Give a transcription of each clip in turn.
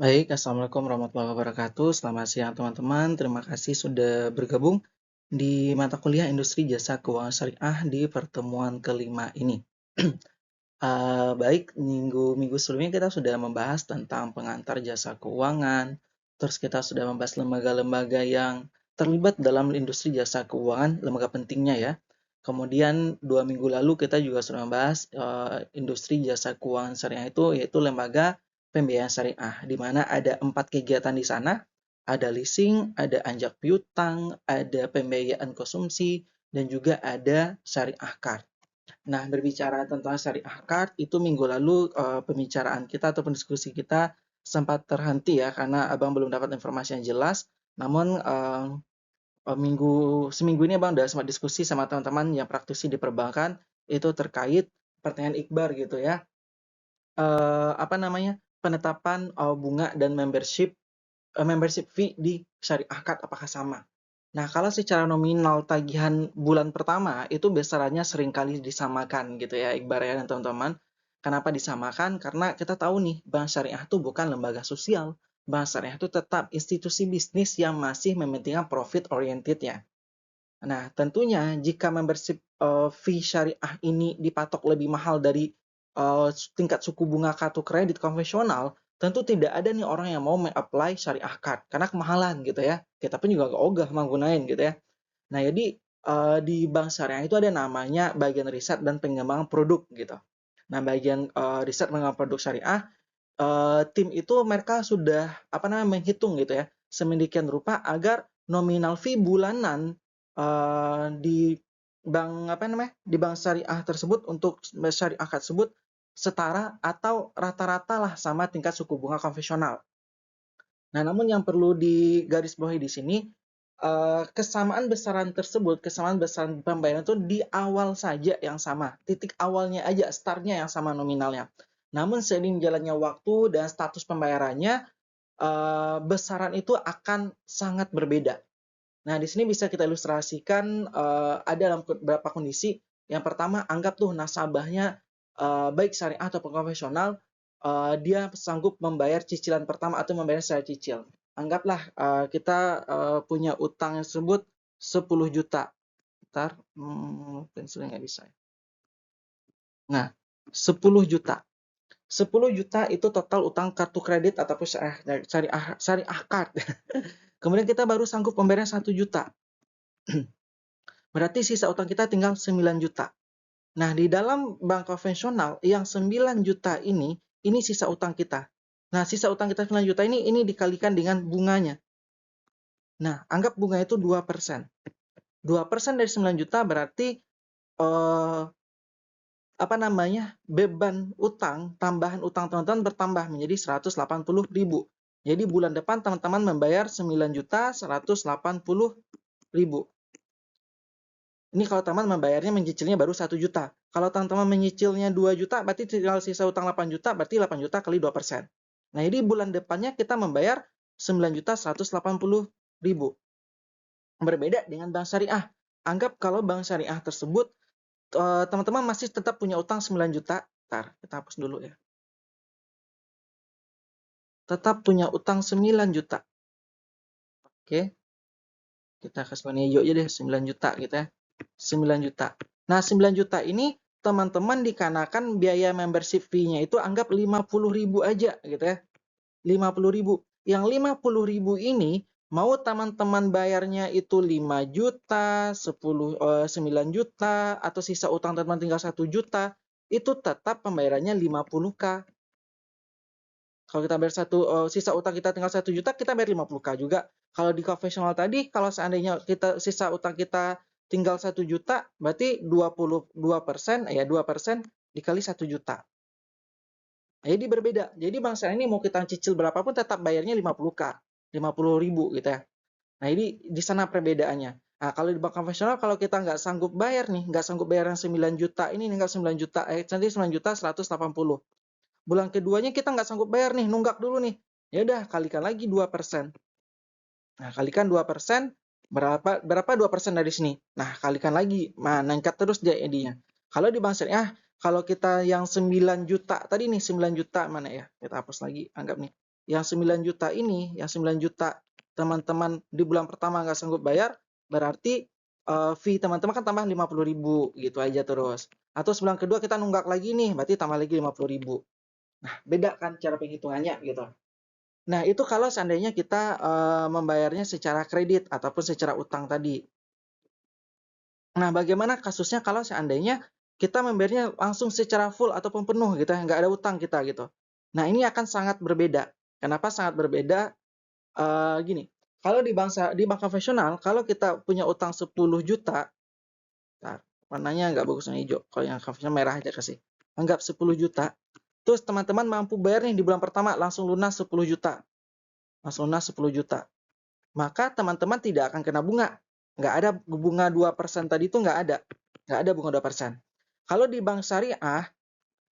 Baik, Assalamualaikum warahmatullahi wabarakatuh. Selamat siang teman-teman. Terima kasih sudah bergabung di mata kuliah Industri Jasa Keuangan Syariah di pertemuan kelima ini. Baik, minggu-minggu sebelumnya kita sudah membahas tentang pengantar jasa keuangan, terus kita sudah membahas lembaga-lembaga yang terlibat dalam industri jasa keuangan, lembaga pentingnya ya. Kemudian 2 minggu lalu kita juga sudah membahas industri jasa keuangan syariah itu yaitu lembaga pembiayaan syariah, di mana ada 4 kegiatan di sana, ada leasing, ada anjak piutang, ada pembiayaan konsumsi, dan juga ada syariah card. Nah, berbicara tentang syariah card, itu minggu lalu pembicaraan kita atau diskusi kita sempat terhenti ya, karena Abang belum dapat informasi yang jelas. Namun seminggu ini Abang udah sempat diskusi sama teman-teman yang praktisi di perbankan, itu terkait pertanyaan Iqbar gitu ya. Apa namanya, penetapan bunga dan membership fee di syariah card apakah sama? Nah, kalau secara nominal tagihan bulan pertama itu besarannya seringkali disamakan gitu ya, Iqbal ya dan teman-teman. Kenapa disamakan? Karena kita tahu nih, bank syariah itu bukan lembaga sosial. Bank syariah itu tetap institusi bisnis yang masih mementingkan profit oriented ya. Nah, tentunya jika membership fee syariah ini dipatok lebih mahal dari tingkat suku bunga kartu kredit konvensional, tentu tidak ada nih orang yang mau apply syariah card karena kemahalan gitu ya. Kita pun juga gak ogah menggunakan gitu ya. Nah, jadi di bank syariah itu ada namanya bagian riset dan pengembangan produk gitu. Nah, bagian riset pengembangan produk syariah, tim itu mereka sudah menghitung gitu ya, sedemikian rupa agar nominal fee bulanan di bank syariah tersebut untuk syariah tersebut setara atau rata-rata lah sama tingkat suku bunga konvensional. Nah, namun yang perlu digarisbawahi di sini, kesamaan besaran tersebut, kesamaan besaran pembayaran itu di awal saja yang sama, titik awalnya aja, startnya yang sama nominalnya. Namun seiring jalannya waktu dan status pembayarannya, besaran itu akan sangat berbeda. Nah, di sini bisa kita ilustrasikan ada dalam beberapa kondisi. Yang pertama, anggap tuh nasabahnya baik syariah atau konvensional, dia sanggup membayar cicilan pertama atau membayar secara cicil. Anggaplah kita punya utang tersebut 10 juta. Ntar, pensilnya nggak bisa. Nah, 10 juta. 10 juta itu total utang kartu kredit ataupun syariah card. Kemudian kita baru sanggup membayar 1 juta. Berarti sisa utang kita tinggal 9 juta. Nah, di dalam bank konvensional yang 9 juta ini sisa utang kita. Nah, sisa utang kita 9 juta ini dikalikan dengan bunganya. Nah, anggap bunga itu 2%. 2% dari 9 juta berarti beban utang, tambahan utang teman-teman bertambah menjadi 180.000. Jadi bulan depan teman-teman membayar 9.180.000. Ini kalau teman membayarnya mencicilnya baru 1 juta. Kalau teman-teman menyicilnya 2 juta, berarti tinggal sisa utang 8 juta, berarti 8 juta kali 2%. Nah, jadi bulan depannya kita membayar 9.180.000. Berbeda dengan bank syariah. Anggap kalau bank syariah tersebut, teman-teman masih tetap punya utang 9 juta. Ntar, kita hapus dulu ya. Tetap punya utang 9 juta. Oke. Kita kasih warna hijau aja deh, 9 juta gitu ya. 9 juta. Nah, 9 juta ini teman-teman dikenakan biaya membership fee-nya itu anggap 50.000 aja gitu ya. 50.000. Yang 50.000 ini mau teman-teman bayarnya itu 5 juta, 9 juta, atau sisa utang teman tinggal 1 juta, itu tetap pembayarannya 50K. Kalau kita bayar sisa utang kita tinggal 1 juta, kita bayar 50K juga. Kalau di konvensional tadi, kalau seandainya sisa utang kita tinggal 1 juta, berarti 22%, ya 2% dikali 1 juta. Jadi berbeda. Jadi bank syariah ini mau kita cicil berapapun tetap bayarnya 50K, 50.000 gitu ya. Nah, ini di sana perbedaannya. Nah, kalau di bank konvensional, kalau kita nggak sanggup bayar nih, nggak sanggup bayar yang 9 juta, ini tinggal 9 juta, nanti 9 juta 180. Bulan keduanya kita nggak sanggup bayar nih, nunggak dulu nih. Ya udah, kalikan lagi 2%. Nah, kalikan 2%, berapa 2% dari sini? Nah, kalikan lagi. Nah, nangkat terus dia jadinya. Kalau di bank syariah, kalau kita yang 9 juta, tadi nih 9 juta mana ya? Kita hapus lagi, anggap nih. yang 9 juta ini, yang 9 juta teman-teman di bulan pertama nggak sanggup bayar, berarti fee teman-teman kan tambah 50.000 gitu aja terus. Atau sebulan kedua kita nunggak lagi nih, berarti tambah lagi 50.000. Nah, beda kan cara penghitungannya gitu. Nah, itu kalau seandainya kita membayarnya secara kredit ataupun secara utang tadi. Nah, bagaimana kasusnya kalau seandainya kita membayarnya langsung secara full ataupun penuh gitu ya, nggak ada utang kita gitu. Nah, ini akan sangat berbeda. Kenapa sangat berbeda? Gini, kalau di bank konvensional, kalau kita punya utang 10 juta, nah, warnanya nggak bagus yang hijau, kalau yang konvensional merah aja kasih. Anggap 10 juta, terus teman-teman mampu bayar nih di bulan pertama langsung lunas 10 juta. Langsung lunas 10 juta. Maka teman-teman tidak akan kena bunga. Nggak ada bunga 2% tadi itu nggak ada. Nggak ada bunga 2%. Kalau di bank syariah,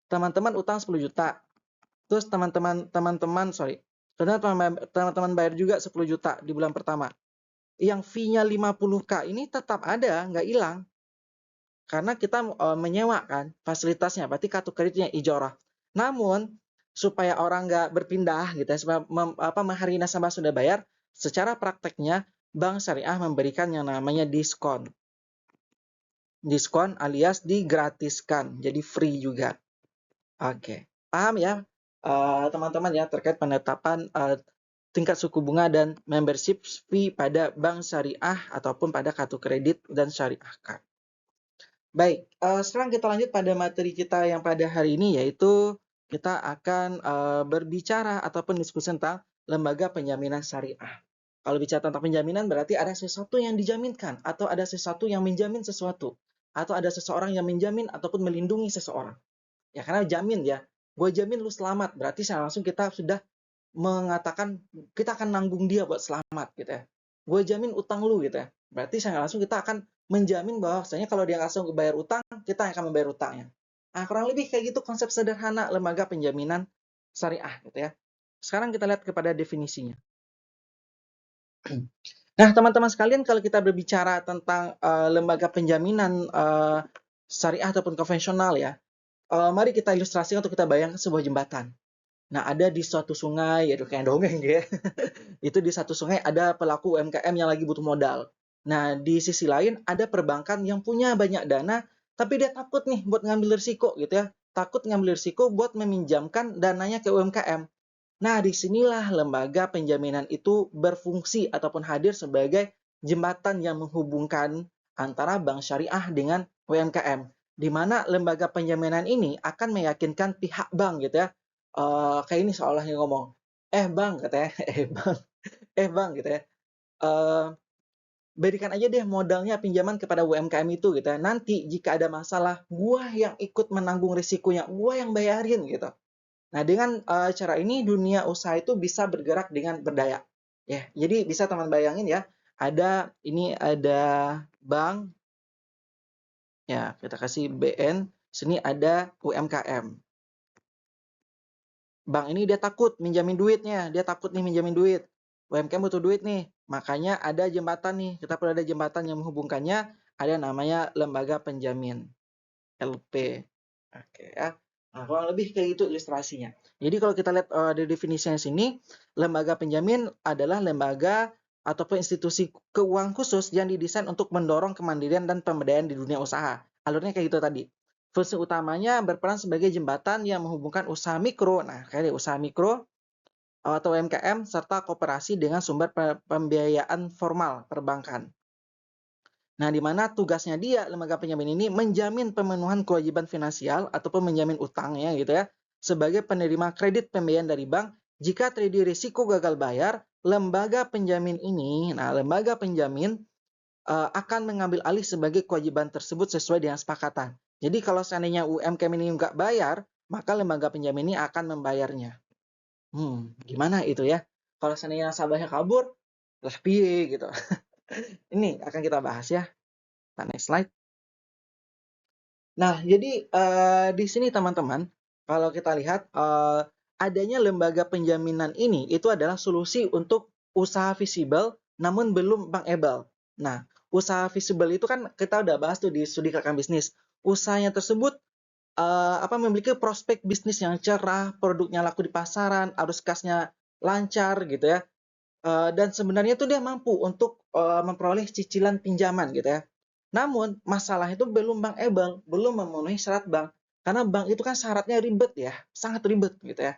teman-teman utang 10 juta. Terus teman-teman bayar juga 10 juta di bulan pertama. Yang fee-nya 50K ini tetap ada, nggak hilang. Karena kita menyewa kan fasilitasnya, berarti kartu kreditnya ijarah. Namun, supaya orang nggak berpindah gitu ya, supaya hari nasabah sudah bayar, secara prakteknya bank syariah memberikan yang namanya diskon. Diskon alias digratiskan, jadi free juga. Oke, paham ya teman-teman ya terkait penetapan tingkat suku bunga dan membership fee pada bank syariah ataupun pada kartu kredit dan syariah card. Baik, sekarang kita lanjut pada materi kita yang pada hari ini, yaitu kita akan berbicara ataupun diskusi tentang lembaga penjaminan syariah. Kalau bicara tentang penjaminan berarti ada sesuatu yang dijaminkan atau ada sesuatu yang menjamin sesuatu atau ada seseorang yang menjamin ataupun melindungi seseorang. Ya karena jamin ya, gue jamin lu selamat, berarti secara langsung kita sudah mengatakan kita akan nanggung dia buat selamat gitu ya. Gue jamin utang lu gitu ya. Berarti secara langsung kita akan menjamin bahwasanya kalau dia nggak sanggup bayar utang, kita yang akan membayar utangnya. Nah, kurang lebih kayak gitu konsep sederhana lembaga penjaminan syariah gitu ya. Sekarang kita lihat kepada definisinya. Nah, teman-teman sekalian, kalau kita berbicara tentang lembaga penjaminan syariah ataupun konvensional ya, mari kita ilustrasikan untuk kita bayangkan sebuah jembatan. Nah, ada di suatu sungai, ya kayak dongeng ya. Itu di satu sungai ada pelaku UMKM yang lagi butuh modal. Nah, di sisi lain ada perbankan yang punya banyak dana, tapi dia takut nih buat ngambil risiko gitu ya. Takut ngambil risiko buat meminjamkan dananya ke UMKM. Nah, disinilah lembaga penjaminan itu berfungsi ataupun hadir sebagai jembatan yang menghubungkan antara bank syariah dengan UMKM. Di mana lembaga penjaminan ini akan meyakinkan pihak bank gitu ya. Kayak ini seolah ngomong, bang katanya, bang gitu ya. Berikan aja deh modalnya pinjaman kepada UMKM itu gitu ya. Nanti jika ada masalah, gua yang ikut menanggung risikonya, gua yang bayarin gitu. Nah, dengan cara ini dunia usaha itu bisa bergerak dengan berdaya. Ya, jadi bisa teman bayangin ya, ada bank, ya kita kasih BN, sini ada UMKM. Bank ini dia takut minjamin duitnya, dia takut nih minjamin duit. UMKM butuh duit nih, makanya ada jembatan nih, kita perlu ada jembatan yang menghubungkannya, ada namanya lembaga penjamin, LP. Oke ya. Nah, kurang lebih kayak itu ilustrasinya. Jadi kalau kita lihat di definisinya sini, lembaga penjamin adalah lembaga ataupun institusi keuangan khusus yang didesain untuk mendorong kemandirian dan pemberdayaan di dunia usaha. Alurnya kayak gitu tadi. Fungsi utamanya berperan sebagai jembatan yang menghubungkan usaha mikro, nah kayak usaha mikro atau UMKM serta kooperasi dengan sumber pembiayaan formal perbankan. Nah, di mana tugasnya dia, lembaga penjamin ini menjamin pemenuhan kewajiban finansial ataupun menjamin utangnya gitu ya, sebagai penerima kredit pembiayaan dari bank. Jika terjadi risiko gagal bayar, lembaga penjamin ini, lembaga penjamin akan mengambil alih sebagai kewajiban tersebut sesuai dengan kesepakatan. Jadi kalau seandainya UMKM ini nggak bayar, maka lembaga penjamin ini akan membayarnya. Gimana itu ya? Kalau seandainya nasabahnya kabur, lah piye gitu. Ini akan kita bahas ya. Next slide. Nah, jadi di sini teman-teman, kalau kita lihat adanya lembaga penjaminan ini itu adalah solusi untuk usaha visible namun belum bankable. Nah, usaha visible itu kan kita udah bahas tuh di studi rekan bisnis. Usahanya tersebut memiliki prospek bisnis yang cerah, produknya laku di pasaran, arus kasnya lancar gitu ya. Dan sebenarnya tuh dia mampu untuk memperoleh cicilan pinjaman gitu ya. Namun masalah itu belum bankable, belum memenuhi syarat bank. Karena bank itu kan syaratnya ribet ya, sangat ribet gitu ya.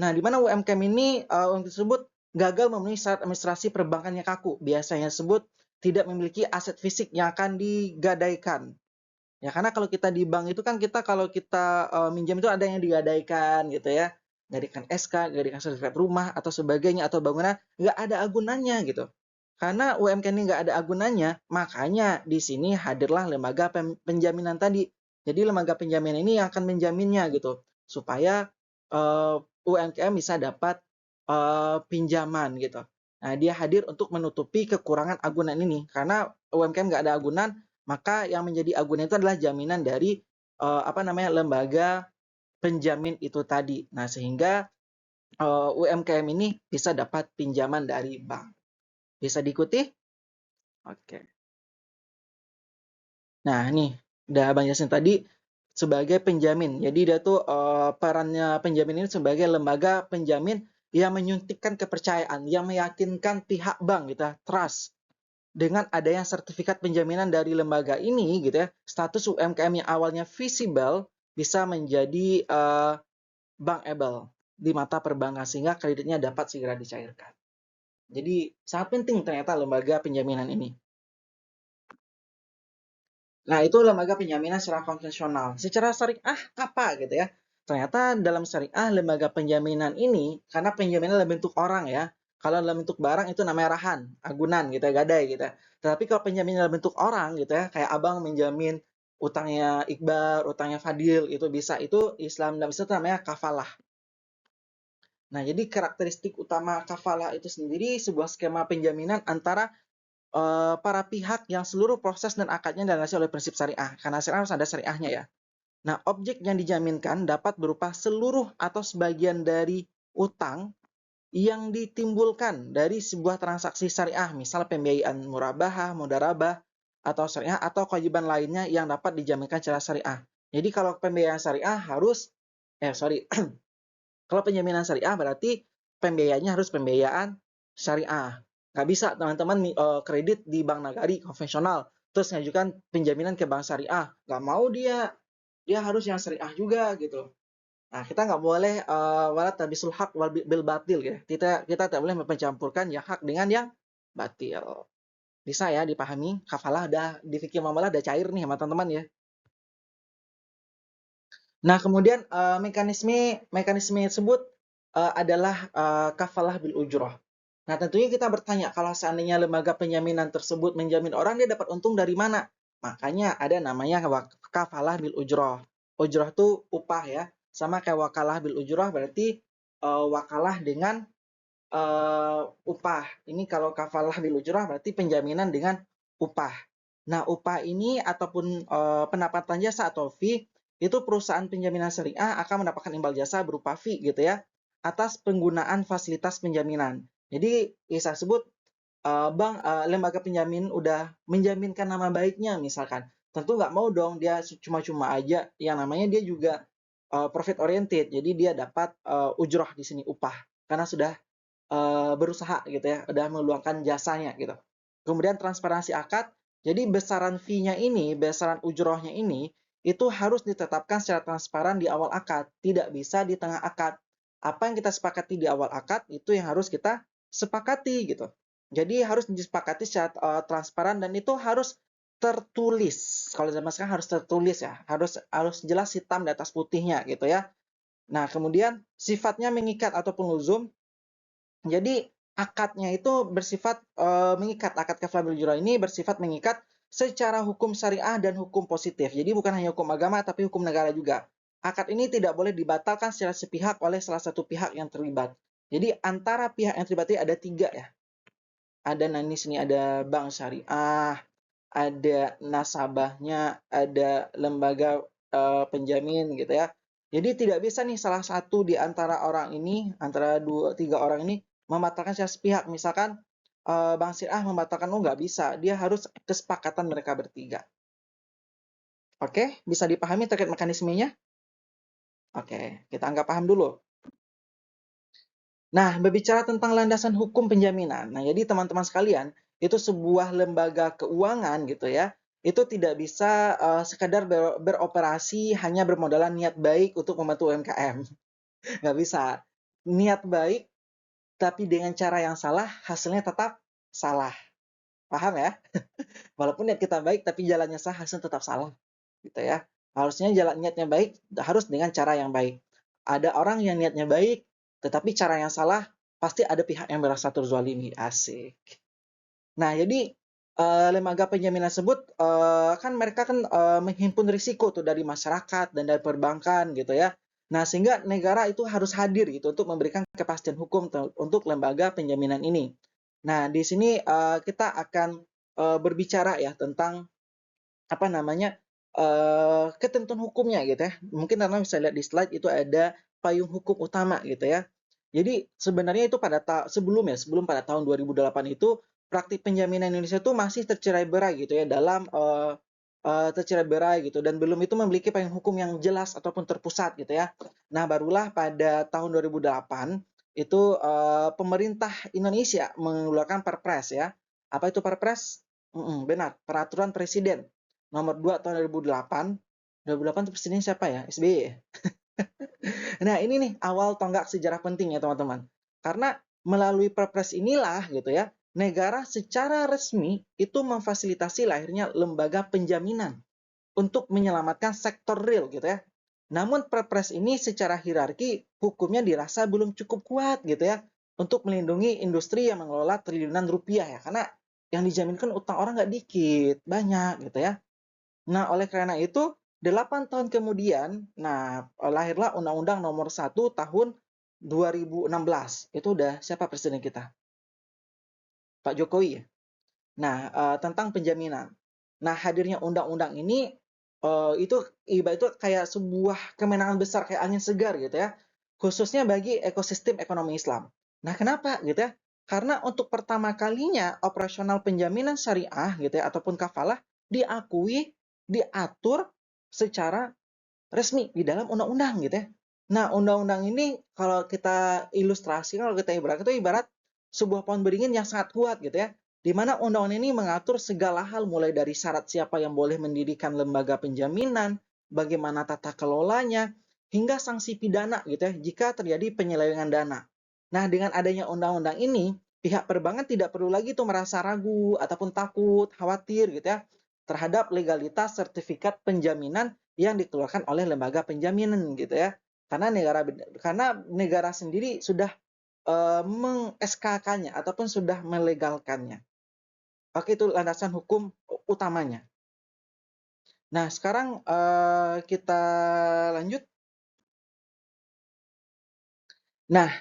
Nah, di mana UMKM ini untuk tersebut gagal memenuhi syarat administrasi perbankan yang kaku. Biasanya disebut tidak memiliki aset fisik yang akan digadaikan. Ya, karena kalau kita di bank itu kan kita kalau kita minjam itu ada yang digadaikan gitu ya. Gadaikan SK, gadaikan sertifikat rumah atau sebagainya atau bangunan, nggak ada agunannya gitu. Karena UMKM ini nggak ada agunannya, makanya di sini hadirlah lembaga penjaminan tadi. Jadi lembaga penjaminan ini yang akan menjaminnya gitu, supaya UMKM bisa dapat pinjaman gitu. Nah, dia hadir untuk menutupi kekurangan agunan ini. Karena UMKM nggak ada agunan, maka yang menjadi agunan itu adalah jaminan dari lembaga penjamin itu tadi. Nah, sehingga UMKM ini bisa dapat pinjaman dari bank. Bisa diikuti? Oke. Nah, nih udah Bang Yasin tadi sebagai penjamin. Jadi dia tuh perannya penjamin ini sebagai lembaga penjamin yang menyuntikkan kepercayaan, yang meyakinkan pihak bank gitu ya, trust. Dengan adanya sertifikat penjaminan dari lembaga ini gitu ya, status UMKM yang awalnya visible bisa menjadi bankable di mata perbankan sehingga kreditnya dapat segera dicairkan. Jadi sangat penting ternyata lembaga penjaminan ini. Nah, itu lembaga penjaminan secara konvensional. Secara syariah apa gitu ya? Ternyata dalam syariah lembaga penjaminan ini karena penjaminan dalam bentuk orang ya. Kalau dalam bentuk barang itu namanya rahan, agunan gitu ya, gadai gitu ya. Tetapi kalau penjaminan dalam bentuk orang gitu ya, kayak abang menjamin utangnya Iqbal, utangnya Fadil itu bisa, itu Islam dalam Islam itu namanya kafalah. Nah, jadi karakteristik utama kafalah itu sendiri sebuah skema penjaminan antara para pihak yang seluruh proses dan akadnya dilandasi oleh prinsip syariah. Karena syariah harus ada syariahnya ya. Nah, objek yang dijaminkan dapat berupa seluruh atau sebagian dari utang yang ditimbulkan dari sebuah transaksi syariah, misal pembiayaan murabahah, mudarabah, atau syariah atau kewajiban lainnya yang dapat dijaminkan secara syariah. Jadi kalau pembiayaan syariah harus kalau penjaminan syariah berarti pembiayaannya harus pembiayaan syariah. Nggak bisa teman-teman kredit di bank nagari konvensional terus ngajukan penjaminan ke bank syariah. Nggak mau dia, dia harus yang syariah juga gitu. Nah, kita nggak boleh wala tabisul haq wal bil batil ya. Kita tidak boleh mencampurkan yang hak dengan yang batil. Bisa ya dipahami? Kafalah udah di fikih muamalah udah cair nih sama teman-teman ya. Nah, kemudian mekanisme mekanisme tersebut adalah kafalah bil ujroh. Nah, tentunya kita bertanya, kalau seandainya lembaga penjaminan tersebut menjamin orang, dia dapat untung dari mana? Makanya ada namanya kafalah bil ujroh. Ujroh itu upah ya. Sama kayak wakalah bil ujroh berarti wakalah dengan upah. Ini kalau kafalah bil ujroh berarti penjaminan dengan upah. Nah, upah ini ataupun pendapatan jasa atau fee itu perusahaan penjaminan syariah akan mendapatkan imbal jasa berupa fee gitu ya atas penggunaan fasilitas penjaminan. Jadi bisa sebut bank lembaga penjamin udah menjaminkan nama baiknya misalkan. Tentu nggak mau dong dia cuma-cuma aja yang namanya dia juga profit oriented. Jadi dia dapat ujroh di sini upah karena sudah berusaha gitu ya, udah meluangkan jasanya gitu. Kemudian transparansi akad, jadi besaran fee-nya ini, besaran ujrohnya ini, itu harus ditetapkan secara transparan di awal akad, tidak bisa di tengah akad. Apa yang kita sepakati di awal akad, itu yang harus kita sepakati gitu. Jadi harus disepakati secara transparan dan itu harus tertulis. Kalau zaman sekarang harus tertulis ya, harus jelas hitam di atas putihnya gitu ya. Nah, kemudian sifatnya mengikat ataupun luzum, jadi akadnya itu bersifat mengikat. Akad kafalatul jurah ini bersifat mengikat secara hukum syariah dan hukum positif. Jadi bukan hanya hukum agama tapi hukum negara juga. Akad ini tidak boleh dibatalkan secara sepihak oleh salah satu pihak yang terlibat. Jadi antara pihak yang terlibat ini ada tiga ya. Ada nanis ini ada bank syariah, ada nasabahnya, ada lembaga penjamin gitu ya. Jadi tidak bisa nih salah satu di antara orang ini, antara dua tiga orang ini membatalkan secara sepihak. Misalkan Bang Syariah membatalkan, oh nggak bisa, dia harus kesepakatan mereka bertiga. Oke, bisa dipahami terkait mekanismenya? Oke, kita anggap paham dulu. Nah, berbicara tentang landasan hukum penjaminan. Nah, jadi teman-teman sekalian, itu sebuah lembaga keuangan gitu ya, itu tidak bisa sekadar beroperasi hanya bermodalkan niat baik untuk membantu UMKM. Nggak bisa. Niat baik, tapi dengan cara yang salah, hasilnya tetap salah. Paham ya? Walaupun niat kita baik, tapi jalannya salah, hasilnya tetap salah. Gitu ya. Harusnya niatnya baik, harus dengan cara yang baik. Ada orang yang niatnya baik, tetapi cara yang salah, pasti ada pihak yang merasa terzalimi. Asik. Nah, jadi lembaga penjaminan tersebut kan mereka kan menghimpun risiko tuh dari masyarakat dan dari perbankan gitu ya. Nah, sehingga negara itu harus hadir gitu untuk memberikan kepastian hukum untuk lembaga penjaminan ini. Nah, di sini kita akan berbicara ya tentang apa namanya ketentuan hukumnya gitu ya. Mungkin teman-teman bisa lihat di slide itu ada payung hukum utama gitu ya. Jadi sebenarnya itu sebelum pada tahun 2008 itu praktik penjaminan Indonesia itu masih tercerai-berai gitu ya dalam tercerai-berai gitu dan belum itu memiliki payung hukum yang jelas ataupun terpusat gitu ya. Nah, barulah pada tahun 2008 itu pemerintah Indonesia mengeluarkan Perpres ya. Apa itu Perpres? Benar, peraturan presiden nomor 2 tahun 2008. 2008 itu presiden siapa ya? SBY ya? Nah, ini nih awal tonggak sejarah penting ya teman-teman. Karena melalui Perpres inilah gitu ya, negara secara resmi itu memfasilitasi lahirnya lembaga penjaminan untuk menyelamatkan sektor real gitu ya. Namun Perpres ini secara hierarki hukumnya dirasa belum cukup kuat gitu ya untuk melindungi industri yang mengelola triliunan rupiah ya. Karena yang dijaminkan utang orang nggak dikit, banyak gitu ya. Nah, oleh karena itu, 8 tahun kemudian, nah lahirlah Undang-Undang Nomor 1 Tahun 2016. Itu udah siapa presiden kita? Pak Jokowi ya. Nah, tentang penjaminan. Nah, hadirnya undang-undang ini itu itu kayak sebuah kemenangan besar kayak angin segar gitu ya. Khususnya bagi ekosistem ekonomi Islam. Nah, kenapa gitu ya? Karena untuk pertama kalinya operasional penjaminan syariah gitu ya ataupun kafalah diakui, diatur secara resmi di dalam undang-undang gitu ya. Nah, undang-undang ini kalau kita ilustrasi, kalau kita ibarat itu ibarat sebuah pohon beringin yang sangat kuat gitu ya. Di mana undang-undang ini mengatur segala hal mulai dari syarat siapa yang boleh mendirikan lembaga penjaminan, bagaimana tata kelolanya, hingga sanksi pidana gitu ya jika terjadi penyelewengan dana. Nah, dengan adanya undang-undang ini, pihak perbankan tidak perlu lagi tuh merasa ragu ataupun takut, khawatir gitu ya terhadap legalitas sertifikat penjaminan yang dikeluarkan oleh lembaga penjaminan gitu ya. Karena negara sendiri sudah meng-SK-kannya ataupun sudah melegalkannya. Oke, itu landasan hukum utamanya. Nah, sekarang kita lanjut. Nah,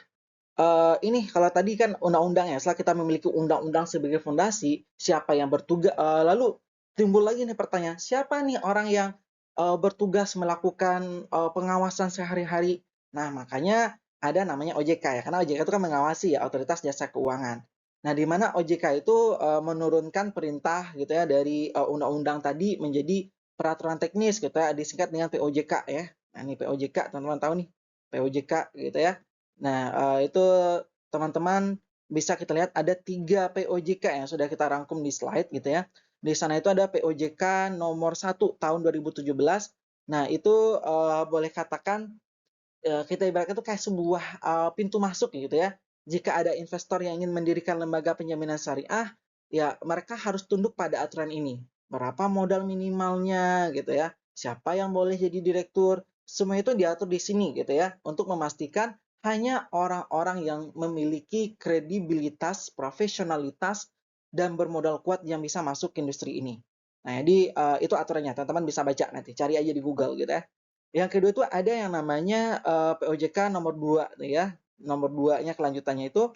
ini kalau tadi kan undang-undang ya, setelah kita memiliki undang-undang sebagai fondasi, siapa yang bertugas, lalu timbul lagi nih pertanyaan, siapa nih orang yang bertugas melakukan pengawasan sehari-hari? Nah, makanya ada namanya OJK ya, karena OJK itu kan mengawasi ya, Otoritas Jasa Keuangan. Nah, di mana OJK itu menurunkan perintah gitu ya dari undang-undang tadi menjadi peraturan teknis gitu ya, disingkat dengan POJK ya. Nah, ini POJK, teman-teman tahu nih, POJK gitu ya. Nah, itu teman-teman bisa kita lihat ada 3 POJK yang sudah kita rangkum di slide gitu ya. Di sana itu ada POJK nomor 1 tahun 2017. Nah, itu boleh katakan kita ibaratkan itu kayak sebuah pintu masuk gitu ya. Jika ada investor yang ingin mendirikan lembaga penjaminan syariah, ya mereka harus tunduk pada aturan ini. Berapa modal minimalnya gitu ya. Siapa yang boleh jadi direktur, semua itu diatur di sini gitu ya untuk memastikan hanya orang-orang yang memiliki kredibilitas, profesionalitas dan bermodal kuat yang bisa masuk ke industri ini. Nah, jadi itu aturannya. Teman-teman bisa baca nanti, cari aja di Google gitu ya. Yang kedua itu ada yang namanya POJK nomor 2 ya. Nomor 2-nya kelanjutannya itu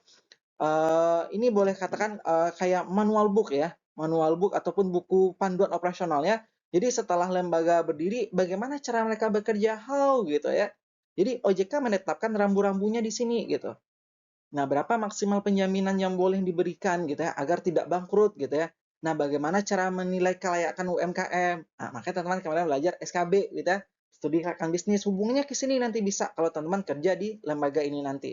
ini boleh katakan kayak manual book ya. Manual book ataupun buku panduan operasional ya. Jadi setelah lembaga berdiri, bagaimana cara mereka bekerja? How gitu ya. Jadi OJK menetapkan rambu-rambunya di sini gitu. Nah, berapa maksimal penjaminan yang boleh diberikan gitu ya agar tidak bangkrut gitu ya. Nah, bagaimana cara menilai kelayakan UMKM? Nah, makanya teman-teman kemarin belajar SKB gitu ya. Studi kelayakan bisnis hubungannya ke sini nanti bisa kalau teman-teman kerja di lembaga ini nanti.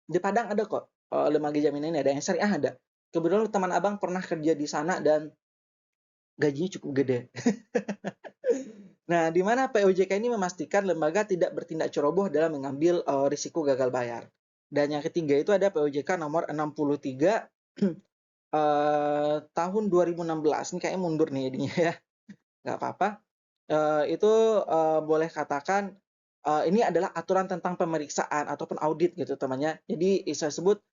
Di Padang ada kok, lembaga jaminan ini ada, yang syariah ada. Kebetulan teman Abang pernah kerja di sana dan gajinya cukup gede. Nah, di mana POJK ini memastikan lembaga tidak bertindak ceroboh dalam mengambil risiko gagal bayar. Dan yang ketiga itu ada POJK nomor 63 tahun 2016. Ini kayaknya mundur nih jadinya ya. Nggak apa-apa. Itu boleh katakan ini adalah aturan tentang pemeriksaan ataupun audit gitu temannya. Jadi saya sebut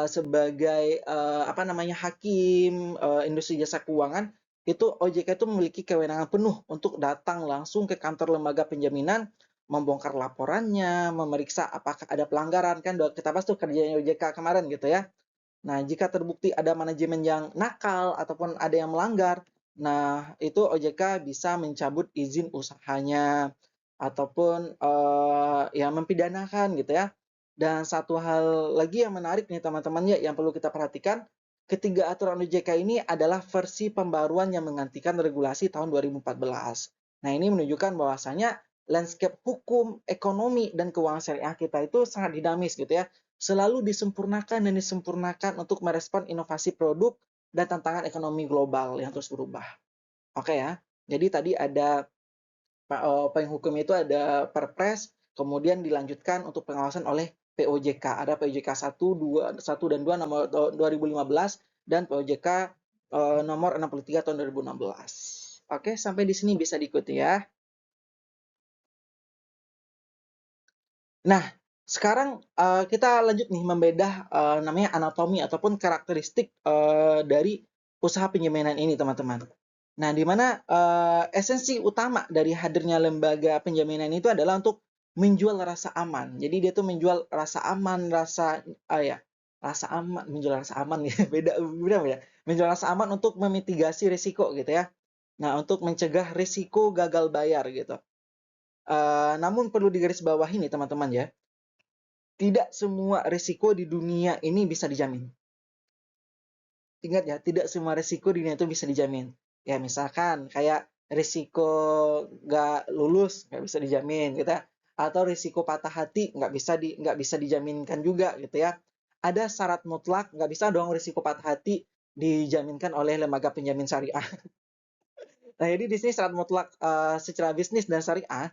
sebagai apa namanya hakim industri jasa keuangan itu OJK itu memiliki kewenangan penuh untuk datang langsung ke kantor lembaga penjaminan, membongkar laporannya, memeriksa apakah ada pelanggaran kan kita bahas tuh kerjanya OJK kemarin gitu ya. Nah, jika terbukti ada manajemen yang nakal ataupun ada yang melanggar, nah itu OJK bisa mencabut izin usahanya ataupun ya mempidanakan gitu ya. Dan satu hal lagi yang menarik nih teman-teman ya yang perlu kita perhatikan, ketiga aturan OJK ini adalah versi pembaruan yang menggantikan regulasi tahun 2014. Nah, ini menunjukkan bahwasanya landscape hukum, ekonomi, dan keuangan syariah kita itu sangat dinamis gitu ya. Selalu disempurnakan dan disempurnakan untuk merespon inovasi produk dan tantangan ekonomi global yang terus berubah. Oke ya. Jadi tadi ada payung hukum itu ada Perpres, kemudian dilanjutkan untuk pengawasan oleh POJK. Ada POJK 1 dan 2 nomor 2015 dan POJK nomor 63 tahun 2016. Oke, sampai di sini bisa diikuti ya. Nah, sekarang kita lanjut nih membedah namanya anatomi ataupun karakteristik dari usaha penjaminan ini, teman-teman. Nah, di mana esensi utama dari hadirnya lembaga penjaminan itu adalah untuk menjual rasa aman. Jadi dia tuh menjual rasa aman, rasa aman, menjual rasa aman ya, beda ya. Menjual rasa aman untuk memitigasi risiko gitu ya. Nah, untuk mencegah risiko gagal bayar gitu. Namun perlu digarisbawahi nih teman-teman ya, tidak semua risiko di dunia ini bisa dijamin. Ingat ya, tidak semua risiko di dunia itu bisa dijamin. Ya misalkan kayak risiko nggak lulus nggak bisa dijamin gitu ya. Atau risiko patah hati nggak bisa dijaminkan juga gitu ya. Ada syarat mutlak, nggak bisa dong risiko patah hati dijaminkan oleh lembaga penjamin syariah. Nah jadi di sini syarat mutlak secara bisnis dan syariah,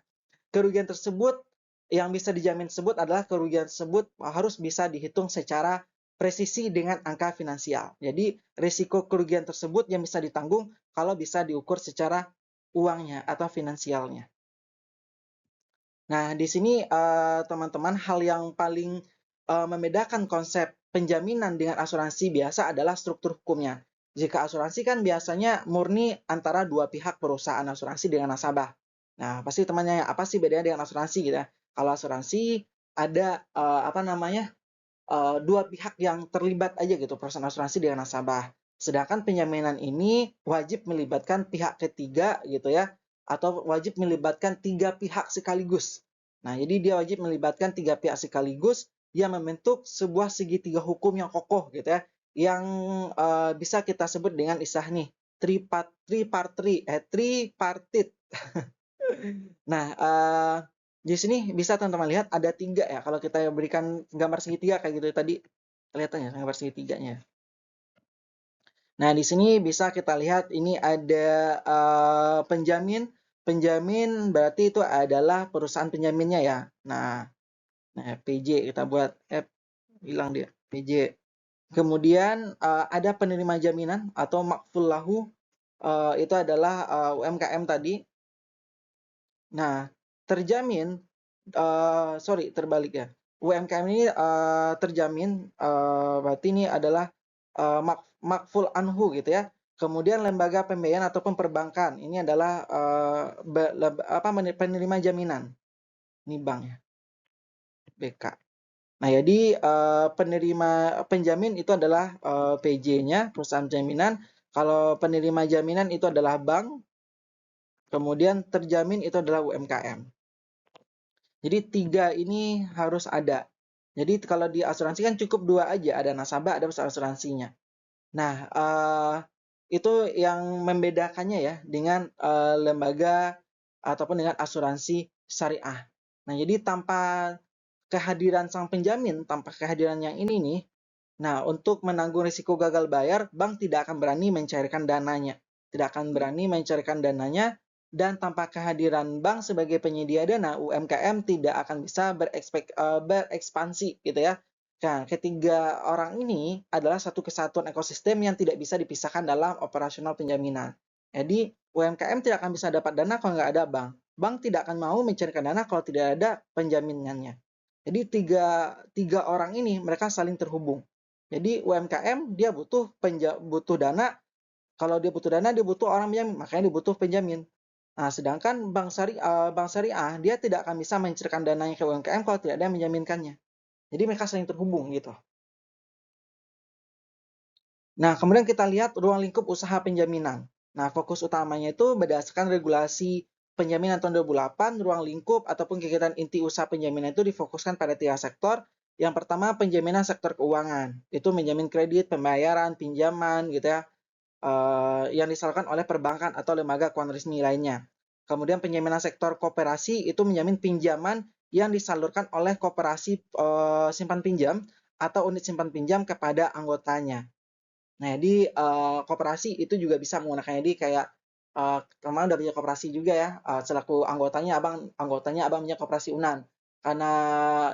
kerugian tersebut yang bisa dijamin tersebut adalah kerugian tersebut harus bisa dihitung secara presisi dengan angka finansial. Jadi risiko kerugian tersebut yang bisa ditanggung kalau bisa diukur secara uangnya atau finansialnya. Nah, di sini teman-teman hal yang paling membedakan konsep penjaminan dengan asuransi biasa adalah struktur hukumnya. Jika asuransi kan biasanya murni antara dua pihak perusahaan asuransi dengan nasabah. Nah, pasti temannya apa sih bedanya dengan asuransi gitu ya? Kalau asuransi ada apa namanya dua pihak yang terlibat aja gitu perusahaan asuransi dengan nasabah. Sedangkan penjaminan ini wajib melibatkan pihak ketiga gitu ya, atau wajib melibatkan tiga pihak sekaligus. Nah, jadi dia wajib melibatkan tiga pihak sekaligus yang membentuk sebuah segitiga hukum yang kokoh gitu ya, yang bisa kita sebut dengan istilah nih tripartit. Nah, di sini bisa teman-teman lihat ada tiga ya. Kalau kita berikan gambar segitiga kayak gitu tadi, kelihatan ya gambar segitiganya. Nah, di sini bisa kita lihat ini ada penjamin. Penjamin berarti itu adalah perusahaan penjaminnya ya. Nah, PJ kita buat hilang dia PJ. Kemudian ada penerima jaminan atau makful lahu, itu adalah UMKM tadi. Nah, terjamin, terbalik ya. UMKM ini terjamin, berarti ini adalah makful anhu gitu ya. Kemudian lembaga pembiayaan ataupun perbankan ini adalah penerima jaminan. Ini bank ya, BK. Nah, jadi penerima penjamin itu adalah PJ-nya, perusahaan jaminan. Kalau penerima jaminan itu adalah bank, kemudian terjamin itu adalah UMKM. Jadi tiga ini harus ada. Jadi kalau di asuransi kan cukup dua aja, ada nasabah, ada perusahaan asuransinya. Nah, itu yang membedakannya ya dengan lembaga ataupun dengan asuransi syariah. Nah, jadi tanpa kehadiran sang penjamin, tanpa kehadiran yang ini nih, nah untuk menanggung risiko gagal bayar, bank tidak akan berani mencairkan dananya. Tidak akan berani mencairkan dananya, dan tanpa kehadiran bank sebagai penyedia dana, UMKM tidak akan bisa berekspansi gitu ya. Nah, ketiga orang ini adalah satu kesatuan ekosistem yang tidak bisa dipisahkan dalam operasional penjaminan. Jadi, UMKM tidak akan bisa dapat dana kalau nggak ada bank. Bank tidak akan mau mencairkan dana kalau tidak ada penjaminannya. Jadi tiga orang ini mereka saling terhubung. Jadi UMKM dia butuh dana. Kalau dia butuh dana, dia butuh orang penjamin, makanya dia butuh penjamin. Nah, sedangkan bank syariah dia tidak akan bisa mencairkan dananya ke UMKM kalau tidak ada yang menjaminkannya. Jadi mereka saling terhubung gitu. Nah, kemudian kita lihat ruang lingkup usaha penjaminan. Nah, fokus utamanya itu berdasarkan regulasi penjaminan tahun 2008, ruang lingkup ataupun kegiatan inti usaha penjaminan itu difokuskan pada 3 sektor. Yang pertama, penjaminan sektor keuangan. Itu menjamin kredit, pembayaran, pinjaman gitu ya, yang disalurkan oleh perbankan atau lembaga keuangan resmi lainnya. Kemudian penjaminan sektor koperasi itu menjamin pinjaman yang disalurkan oleh koperasi simpan pinjam atau unit simpan pinjam kepada anggotanya. Nah, jadi koperasi itu juga bisa menggunakannya. Jadi kayak teman udah punya koperasi juga ya, selaku anggotanya abang punya koperasi Unan. Karena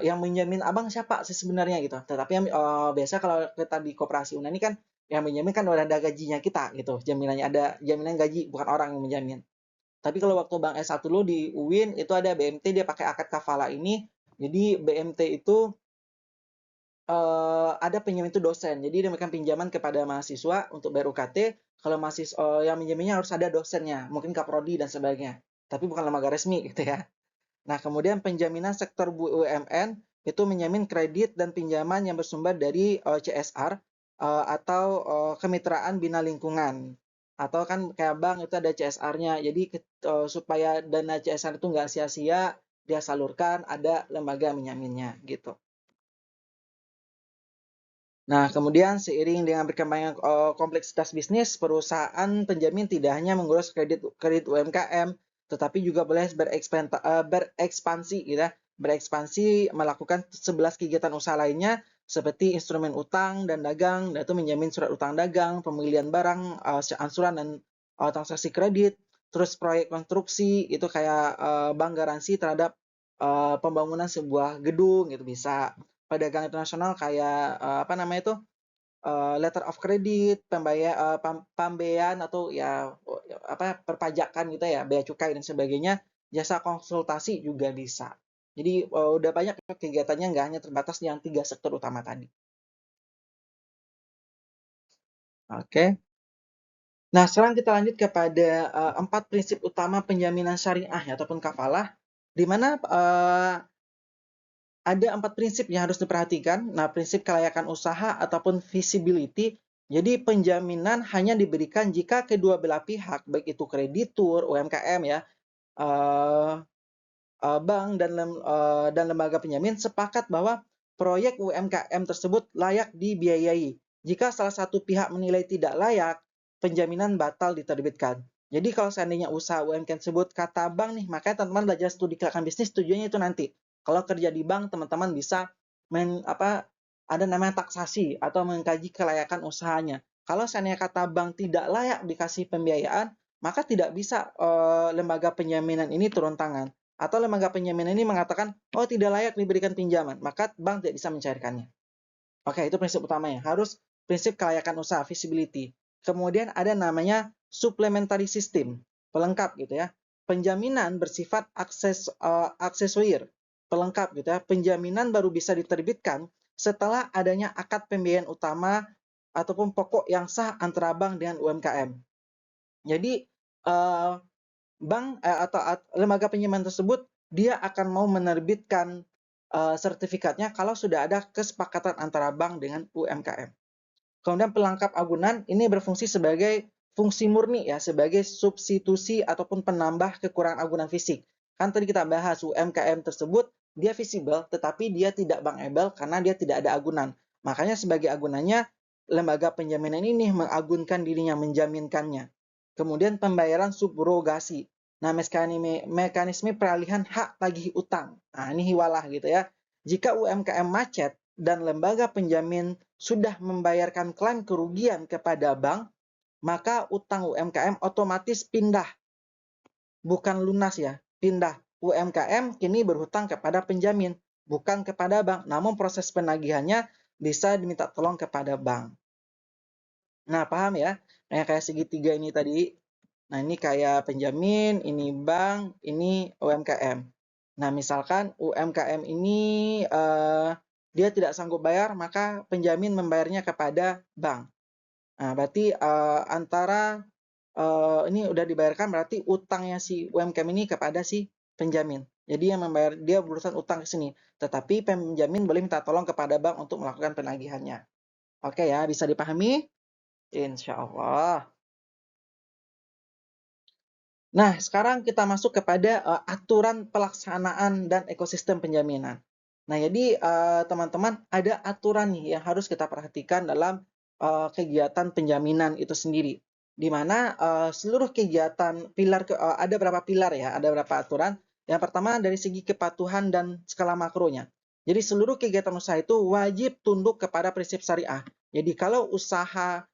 yang menjamin abang siapa sih sebenarnya gitu. Tetapi yang biasa kalau kita di koperasi Unan ini kan yang menjamin kan udah ada gajinya kita gitu. Jaminannya ada jaminan gaji, bukan orang yang menjamin. Tapi kalau waktu Bang S1 dulu di UIN itu ada BMT, dia pakai akad kafala ini. Jadi BMT itu ada penjamin itu dosen. Jadi dia memberikan pinjaman kepada mahasiswa untuk bayar UKT. Kalau mahasiswa yang minjeminnya harus ada dosennya, mungkin kaprodi dan sebagainya. Tapi bukan lembaga resmi gitu ya. Nah, kemudian penjaminan sektor BUMN itu menjamin kredit dan pinjaman yang bersumber dari CSR atau kemitraan bina lingkungan. Atau kan kayak bank itu ada CSR-nya. Jadi supaya dana CSR itu nggak sia-sia, dia salurkan, ada lembaga menjaminnya gitu. Nah, kemudian seiring dengan berkembangnya kompleksitas bisnis, perusahaan penjamin tidak hanya mengurus kredit UMKM, tetapi juga boleh berekspansi, gitu ya. Berekspansi melakukan 11 kegiatan usaha lainnya seperti instrumen utang dan dagang, yaitu menjamin surat utang dagang, pembelian barang, angsuran dan transaksi kredit, terus proyek konstruksi itu kayak bank garansi terhadap pembangunan sebuah gedung gitu bisa. Perdagangan internasional kayak apa namanya itu letter of credit, pembayaran atau ya apa perpajakan gitu ya, bea cukai dan sebagainya, jasa konsultasi juga bisa. Jadi udah banyak kegiatannya, nggak hanya terbatas yang 3 sektor utama tadi. Oke. Nah, sekarang kita lanjut kepada 4 prinsip utama penjaminan syariah ya, ataupun kafalah, di mana ada 4 prinsip yang harus diperhatikan. Nah, prinsip kelayakan usaha ataupun visibility. Jadi penjaminan hanya diberikan jika kedua belah pihak, baik itu kreditur, UMKM ya, eh, bank dan lembaga penjamin sepakat bahwa proyek UMKM tersebut layak dibiayai. Jika salah satu pihak menilai tidak layak, penjaminan batal diterbitkan. Jadi kalau seandainya usaha UMKM tersebut kata bank nih, makanya teman-teman belajar studi kelayakan bisnis tujuannya itu nanti. Kalau kerja di bank, teman-teman bisa ada namanya taksasi atau mengkaji kelayakan usahanya. Kalau seandainya kata bank tidak layak dikasih pembiayaan, maka tidak bisa lembaga penjaminan ini turun tangan. Atau lembaga penjamin ini mengatakan, oh tidak layak diberikan pinjaman, maka bank tidak bisa mencairkannya. Oke, itu prinsip utamanya. Harus prinsip kelayakan usaha, visibility. Kemudian ada namanya supplementary system, pelengkap gitu ya. Penjaminan bersifat aksesorir, pelengkap gitu ya. Penjaminan baru bisa diterbitkan setelah adanya akad pembiayaan utama ataupun pokok yang sah antara bank dengan UMKM. Jadi bank atau lembaga pinjaman tersebut dia akan mau menerbitkan sertifikatnya kalau sudah ada kesepakatan antara bank dengan UMKM. Kemudian pelengkap agunan ini berfungsi sebagai fungsi murni ya, sebagai substitusi ataupun penambah kekurangan agunan fisik. Kan tadi kita bahas UMKM tersebut dia visible tetapi dia tidak bankable karena dia tidak ada agunan. Makanya sebagai agunannya lembaga penjaminan ini mengagunkan dirinya, menjaminkannya. Kemudian pembayaran subrogasi. Nah, mekanisme peralihan hak tagih utang. Nah, ini hiwalah gitu ya. Jika UMKM macet dan lembaga penjamin sudah membayarkan klaim kerugian kepada bank, maka utang UMKM otomatis pindah, bukan lunas ya, pindah. UMKM kini berhutang kepada penjamin, bukan kepada bank. Namun proses penagihannya bisa diminta tolong kepada bank. Nah, paham ya? Nah, kayak segitiga ini tadi. Nah, ini kayak penjamin, ini bank, ini UMKM. Nah, misalkan UMKM ini dia tidak sanggup bayar, maka penjamin membayarnya kepada bank. Nah, berarti antara ini udah dibayarkan, berarti utangnya si UMKM ini kepada si penjamin. Jadi yang membayar, dia berurusan utang ke sini. Tetapi penjamin boleh minta tolong kepada bank untuk melakukan penagihannya. Oke ya, bisa dipahami? Insya Allah. Nah, sekarang kita masuk kepada aturan pelaksanaan dan ekosistem penjaminan. Nah, jadi teman-teman ada aturan nih yang harus kita perhatikan dalam kegiatan penjaminan itu sendiri. Di mana seluruh kegiatan ada berapa pilar ya, ada berapa aturan. Yang pertama dari segi kepatuhan dan skala makronya. Jadi seluruh kegiatan usaha itu wajib tunduk kepada prinsip syariah. Jadi kalau usaha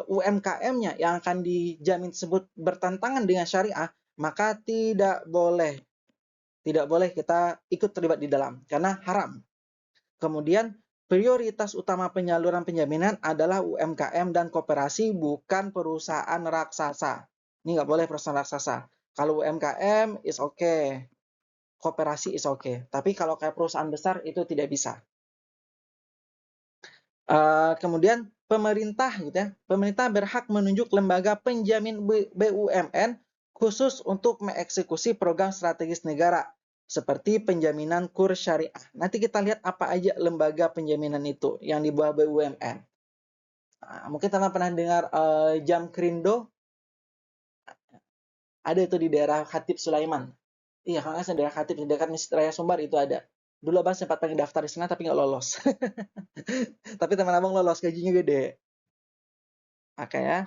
UMKM-nya yang akan dijamin tersebut bertentangan dengan syariah, maka tidak boleh kita ikut terlibat di dalam karena haram. Kemudian prioritas utama penyaluran penjaminan adalah UMKM dan koperasi, bukan perusahaan raksasa. Ini nggak boleh perusahaan raksasa. Kalau UMKM is okay, koperasi is okay. Tapi kalau kayak perusahaan besar itu tidak bisa. Kemudian pemerintah gitu ya, pemerintah berhak menunjuk lembaga penjamin BUMN khusus untuk mengeksekusi program strategis negara seperti penjaminan kurs syariah. Nanti kita lihat apa aja lembaga penjaminan itu yang di bawah BUMN. Mungkin teman pernah dengar Jamkrindo, ada itu di daerah Khatib Sulaiman. Iya, kalau nggak salah daerah Khatib di dekat Masjid Raya Sumbar itu ada. Dulu abang sempat pengen daftar di sana tapi nggak lolos. Tapi teman abang lolos, gajinya gede. Oke ya.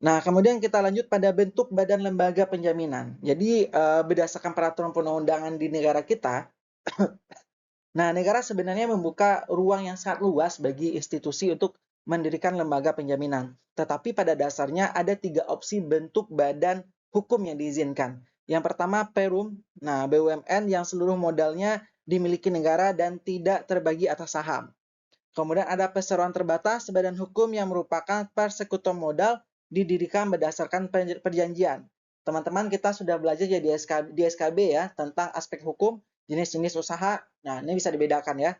Nah, kemudian kita lanjut pada bentuk badan lembaga penjaminan. Jadi, berdasarkan peraturan perundang-undangan di negara kita, nah, negara sebenarnya membuka ruang yang sangat luas bagi institusi untuk mendirikan lembaga penjaminan. Tetapi pada dasarnya ada 3 opsi bentuk badan hukum yang diizinkan. Yang pertama, Perum, nah BUMN yang seluruh modalnya dimiliki negara dan tidak terbagi atas saham. Kemudian ada perseroan terbatas, badan hukum yang merupakan persekutuan modal didirikan berdasarkan perjanjian. Teman-teman, kita sudah belajar di SKB ya tentang aspek hukum, jenis-jenis usaha. Nah, ini bisa dibedakan ya.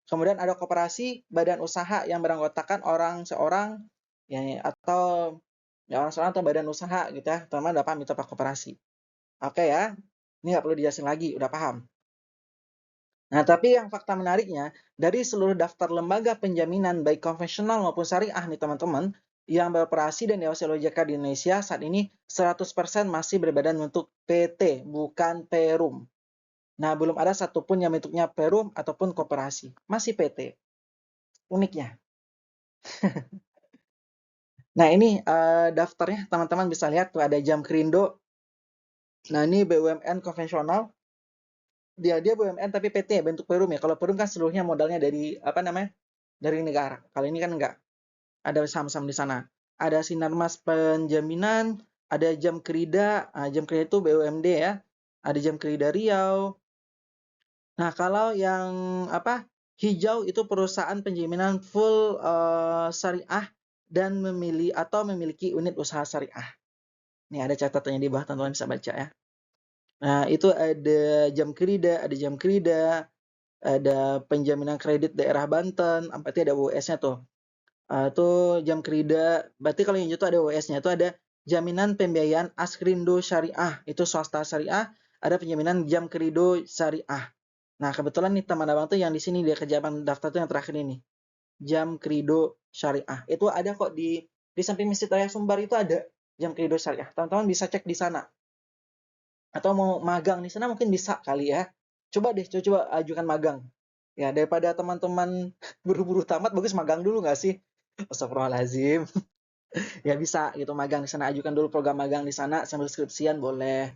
Kemudian ada koperasi, badan usaha yang beranggotakan orang seorang ya, atau orang seorang atau badan usaha gitu ya. Teman-teman udah paham itu apa koperasi. Oke ya. Ini nggak perlu dijelasin lagi, udah paham. Nah, tapi yang fakta menariknya, dari seluruh daftar lembaga penjaminan baik konvensional maupun syariah nih teman-teman, yang beroperasi dan diawasi oleh OJK di Indonesia saat ini 100% masih berbadan bentuk PT, bukan Perum. Nah, belum ada satupun yang bentuknya Perum ataupun koperasi. Masih PT. Uniknya. Nah, ini daftarnya teman-teman bisa lihat tuh ada Jamkrindo. Nah, ini BUMN konvensional. Dia BUMN tapi PT bentuk Perum ya. Kalau Perum kan seluruhnya modalnya dari apa namanya? Dari negara. Kalau ini kan enggak. Ada saham-saham di sana. Ada Sinarmas Penjaminan, ada Jamkrida. Nah, Jamkrida itu BUMD ya. Ada Jamkrida Riau. Nah, kalau yang apa? Hijau itu perusahaan penjaminan full syariah dan memiliki unit usaha syariah. Ini ada catatannya di bawah, teman-teman bisa baca ya. Nah, itu ada Jamkrida, ada penjaminan kredit daerah Banten, berarti ada WS-nya tuh. Itu Jamkrida, berarti kalau yang itu ada WS-nya, itu ada jaminan pembiayaan Askrindo Syariah, itu swasta syariah, ada penjaminan Jamkrido Syariah. Nah, kebetulan nih teman abang tuh yang di sini dia kejaban daftar tuh yang terakhir ini. Jamkrido Syariah. Itu ada kok di samping Masjid Raya Sumbar itu ada Jamkrido Syariah. Teman-teman bisa cek di sana. Atau mau magang di sana mungkin bisa kali ya. Coba deh, coba ajukan magang. Ya, daripada teman-teman buru-buru tamat, bagus magang dulu nggak sih? Astagfirullahaladzim. Ya bisa gitu magang di sana, ajukan dulu program magang di sana sambil skripsian boleh.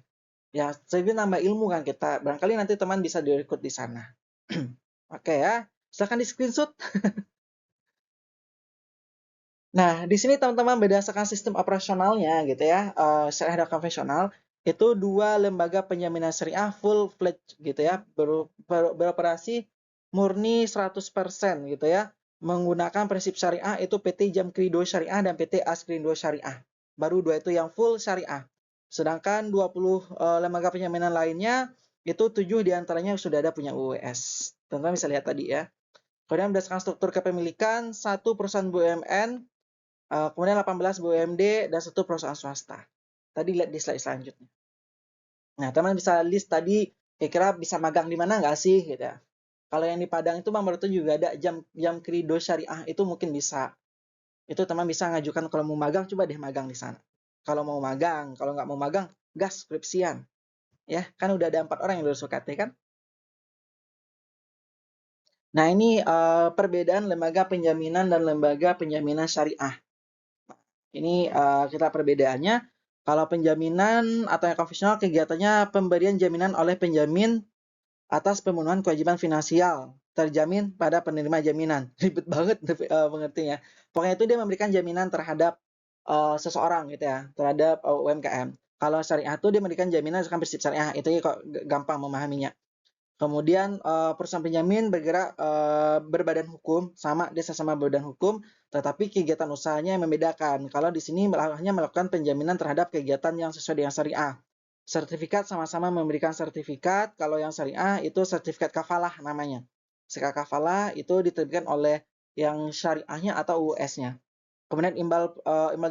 Ya, jadi nambah ilmu kan kita. Barangkali nanti teman bisa direkrut di sana. Oke ya, silahkan di screenshot. Nah, di sini teman-teman berdasarkan sistem operasionalnya gitu ya, syariah dan konvensional, itu dua lembaga penjaminan syariah full fledged gitu ya, beroperasi murni 100% gitu ya, menggunakan prinsip syariah itu PT Jamkrindo Syariah dan PT Askrindo Syariah. Baru dua itu yang full syariah. Sedangkan 20 lembaga penjaminan lainnya, itu 7 diantaranya sudah ada punya UWS. Teman-teman bisa lihat tadi ya. Kemudian berdasarkan struktur kepemilikan, satu perusahaan BUMN, kemudian 18 BUMD dan satu perusahaan swasta. Tadi lihat di slide selanjutnya. Nah, teman bisa list tadi kira-kira bisa magang di mana nggak sih gitu ya. Kalau yang di Padang itu Bang Baruto juga ada jam krido syariah itu mungkin bisa. Itu teman bisa ngajukan kalau mau magang coba deh magang di sana. Kalau mau magang, kalau nggak mau magang, gas skripsian. Ya, kan udah ada 4 orang yang lulus UKT kan. Nah, ini perbedaan lembaga penjaminan dan lembaga penjaminan syariah. Ini kita perbedaannya. Kalau penjaminan atau yang konvensional kegiatannya pemberian jaminan oleh penjamin atas pemenuhan kewajiban finansial terjamin pada penerima jaminan. Ribet banget pengertiannya. Pokoknya itu dia memberikan jaminan terhadap seseorang gitu ya, terhadap UMKM. Kalau syariah itu dia memberikan jaminan akan prinsip syariah. Itu ya kok gampang memahaminya. Kemudian perusahaan penjamin bergerak berbadan hukum, sama dia sama berbadan hukum, tetapi kegiatan usahanya yang membedakan. Kalau di sini hanya melakukan penjaminan terhadap kegiatan yang sesuai dengan syariah. Sertifikat sama-sama memberikan sertifikat, kalau yang syariah itu sertifikat kafalah namanya. Sertifikat kafalah itu diterbitkan oleh yang syariahnya atau UUS-nya. Kemudian imbal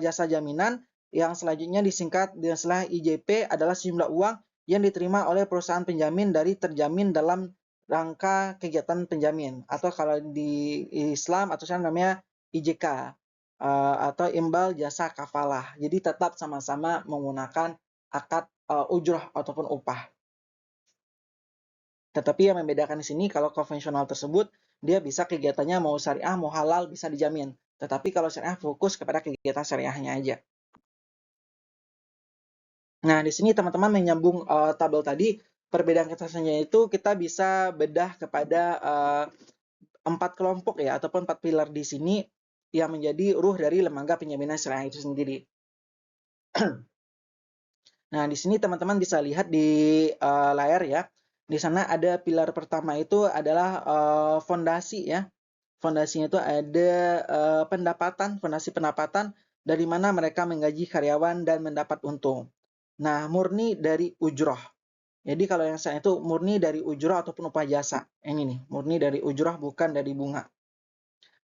jasa jaminan yang selanjutnya disingkat dengan istilah IJP adalah sejumlah uang yang diterima oleh perusahaan penjamin dari terjamin dalam rangka kegiatan penjamin, atau kalau di Islam atau saya namanya IJK atau imbal jasa kafalah. Jadi tetap sama-sama menggunakan akad ujroh ataupun upah. Tetapi yang membedakan di sini kalau konvensional tersebut dia bisa kegiatannya mau syariah mau halal bisa dijamin. Tetapi kalau syariah fokus kepada kegiatan syariahnya aja. Nah, di sini teman-teman menyambung tabel tadi, perbedaan ketersediaannya itu kita bisa bedah kepada 4 kelompok ya, ataupun 4 pilar di sini yang menjadi ruh dari lembaga penjaminan syariah itu sendiri. Nah, di sini teman-teman bisa lihat di layar ya. Di sana ada pilar pertama itu adalah fondasi ya. Fondasinya itu ada fondasi pendapatan dari mana mereka menggaji karyawan dan mendapat untung. Nah, murni dari ujroh. Jadi kalau yang saya itu murni dari ujroh ataupun upah jasa. Ini nih, murni dari ujroh bukan dari bunga.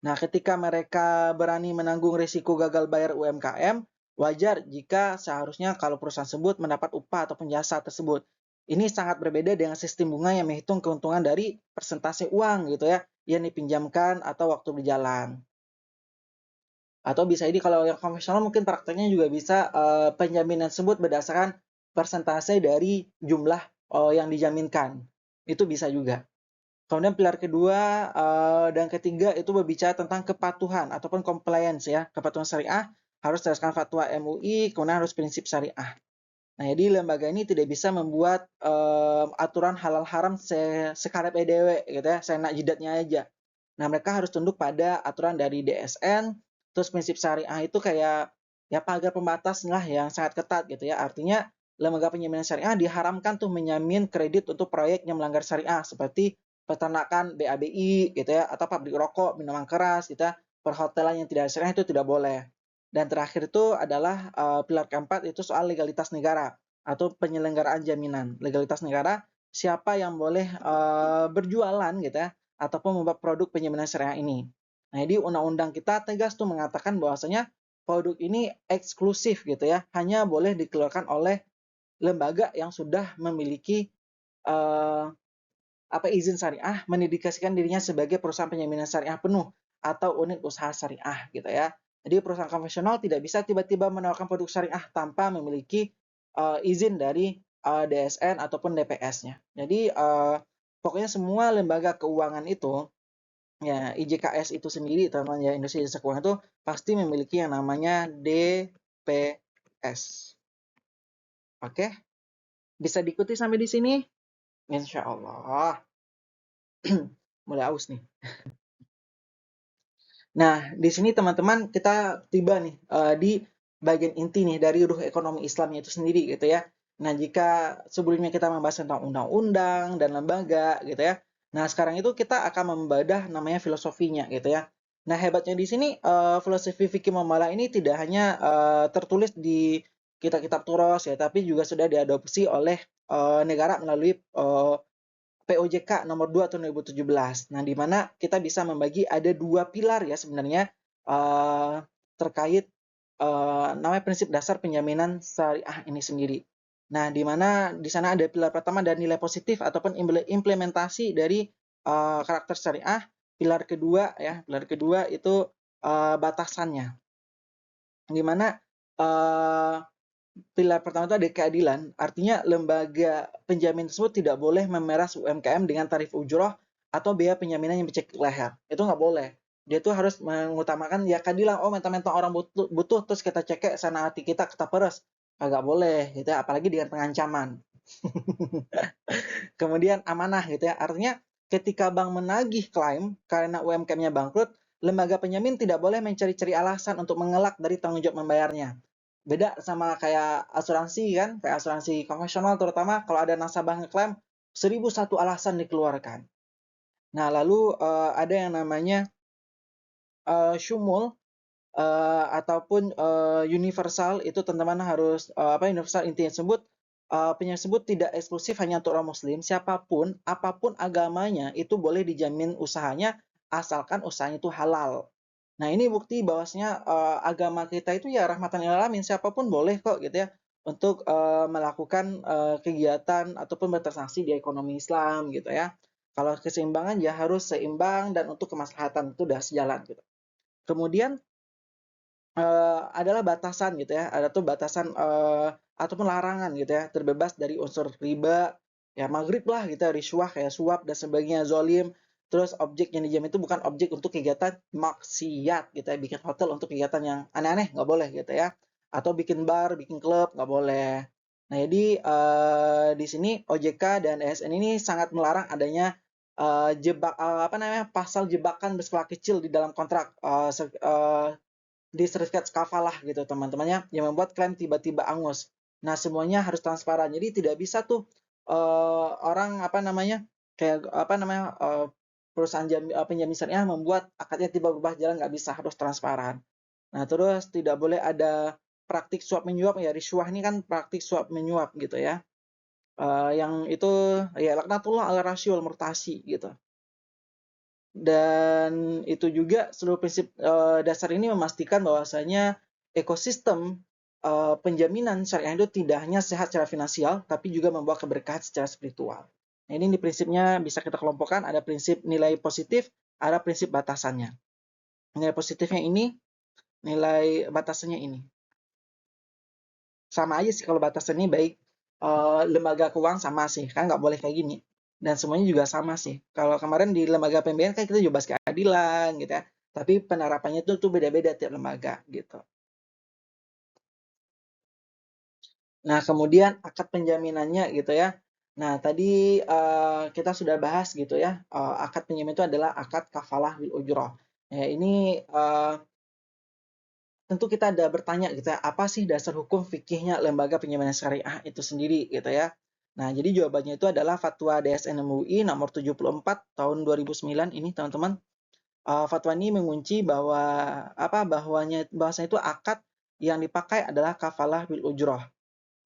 Nah, ketika mereka berani menanggung risiko gagal bayar UMKM, wajar jika seharusnya kalau perusahaan tersebut mendapat upah ataupun jasa tersebut. Ini sangat berbeda dengan sistem bunga yang menghitung keuntungan dari persentase uang gitu ya, yang dipinjamkan atau waktu berjalan. Atau bisa ini kalau yang konvensional mungkin prakteknya juga bisa penjaminan tersebut berdasarkan persentase dari jumlah yang dijaminkan. Itu bisa juga. Kemudian pilar kedua dan ketiga itu berbicara tentang kepatuhan ataupun compliance ya. Kepatuhan syariah harus berdasarkan fatwa MUI, kemudian harus prinsip syariah. Nah, jadi lembaga ini tidak bisa membuat aturan halal haram sekarepe dewe gitu ya, seenak jidatnya aja. Nah, mereka harus tunduk pada aturan dari DSN, terus prinsip syariah itu kayak ya pagar pembatas lah yang sangat ketat gitu ya. Artinya lembaga penjaminan syariah diharamkan tuh menjamin kredit untuk proyek yang melanggar syariah seperti peternakan BABI gitu ya, atau pabrik rokok, minuman keras gitu ya, perhotelan yang tidak syariah itu tidak boleh. Dan terakhir itu adalah pilar keempat itu soal legalitas negara atau penyelenggaraan jaminan. Legalitas negara, siapa yang boleh berjualan gitu ya, ataupun membuat produk penjaminan syariah ini. Nah, jadi undang-undang kita tegas tuh mengatakan bahwasanya produk ini eksklusif gitu ya, hanya boleh dikeluarkan oleh lembaga yang sudah memiliki izin syariah, mendedikasikan dirinya sebagai perusahaan penjaminan syariah penuh atau unit usaha syariah gitu ya. Jadi perusahaan konvensional tidak bisa tiba-tiba menawarkan produk syariah tanpa memiliki izin dari DSN ataupun DPS-nya. Jadi pokoknya semua lembaga keuangan itu ya IJKS itu sendiri teman-teman ya, Indonesia Jasa Keuangan itu pasti memiliki yang namanya DPS. Oke. Bisa diikuti sampai di sini? Insya Allah. Mulai aus nih. Nah, di sini teman-teman kita tiba nih di bagian inti nih dari ruh ekonomi Islamnya itu sendiri gitu ya. Nah, jika sebelumnya kita membahas tentang undang-undang dan lembaga gitu ya. Nah, sekarang itu kita akan membedah namanya filosofinya gitu ya. Nah, hebatnya di sini filosofi fikih muamalah ini tidak hanya tertulis di kitab-kitab turos ya, tapi juga sudah diadopsi oleh negara melalui POJK nomor 2 tahun 2017. Nah, di mana kita bisa membagi ada dua pilar ya sebenarnya terkait namanya prinsip dasar penjaminan syariah ini sendiri. Nah, di mana di sana ada pilar pertama dan nilai positif ataupun implementasi dari karakter syariah. Pilar kedua itu batasannya. Di mana pilar pertama itu ada keadilan, artinya lembaga penjamin tersebut tidak boleh memeras UMKM dengan tarif ujroh atau biaya penjaminan yang bercekik leher. Itu nggak boleh. Dia tuh harus mengutamakan ya keadilan. Oh, mentang-mentang orang butuh terus kita cekek sana hati kita peres. Nggak boleh gitu ya, apalagi dengan pengancaman. Kemudian amanah gitu ya. Artinya ketika bank menagih klaim karena UMKM-nya bangkrut, lembaga penjamin tidak boleh mencari-cari alasan untuk mengelak dari tanggung jawab membayarnya. Beda sama kayak asuransi kan, kayak asuransi konvensional terutama kalau ada nasabah ngeklaim 1001 alasan dikeluarkan. Nah, lalu ada yang namanya syumul ataupun universal itu teman-teman harus universal intinya tersebut penyebut tidak eksklusif hanya untuk orang muslim, siapapun apapun agamanya itu boleh dijamin usahanya asalkan usahanya itu halal. Nah, ini bukti bahwasanya agama kita itu ya rahmatan lil alamin, siapapun boleh kok gitu ya untuk melakukan kegiatan ataupun bertransaksi di ekonomi Islam gitu ya. Kalau keseimbangan ya harus seimbang dan untuk kemaslahatan itu udah sejalan gitu. Kemudian adalah batasan gitu ya, ada tuh batasan ataupun larangan gitu ya, terbebas dari unsur riba, ya maghrib lah gitu, riswah kayak suap dan sebagainya, zolim. Terus objek yang dijamin itu bukan objek untuk kegiatan maksiat gitu ya, bikin hotel untuk kegiatan yang aneh-aneh nggak boleh gitu ya, atau bikin bar, bikin klub nggak boleh. Nah, jadi di sini OJK dan ASN ini sangat melarang adanya pasal jebakan berskala kecil di dalam kontrak di sertifikat kafalah gitu teman-temannya yang membuat klaim tiba-tiba angus. Nah, semuanya harus transparan. Jadi tidak bisa tuh orang perusahaan penjamin syariah membuat akadnya tiba berubah jalan, nggak bisa, harus transparan. Nah, terus tidak boleh ada praktik suap menyuap ya, riswah ini kan praktik suap menyuap gitu ya. Yang itu ya laknatullah ala rasyul murtasi gitu. Dan itu juga seluruh prinsip dasar ini memastikan bahwasanya ekosistem penjaminan syariah itu tidak hanya sehat secara finansial, tapi juga membawa keberkahan secara spiritual. Nah, ini prinsipnya bisa kita kelompokkan, ada prinsip nilai positif, ada prinsip batasannya. Nilai positifnya ini, nilai batasannya ini. Sama aja sih kalau batasannya baik lembaga keuangan sama sih, kan nggak boleh kayak gini. Dan semuanya juga sama sih. Kalau kemarin di lembaga PMBN kan kita juga bahas keadilan gitu ya. Tapi penerapannya tuh beda-beda tiap lembaga gitu. Nah, kemudian akad penjaminannya gitu ya. Nah, tadi kita sudah bahas gitu ya. Akad penjamin itu adalah akad kafalah bil ujroh. Ya, ini tentu kita ada bertanya gitu ya, apa sih dasar hukum fikihnya lembaga penjaminan syariah itu sendiri gitu ya. Nah, jadi jawabannya itu adalah Fatwa DSN MUI nomor 74 tahun 2009 ini teman-teman. Fatwa ini mengunci bahwa bahwasanya itu akad yang dipakai adalah kafalah bil ujroh.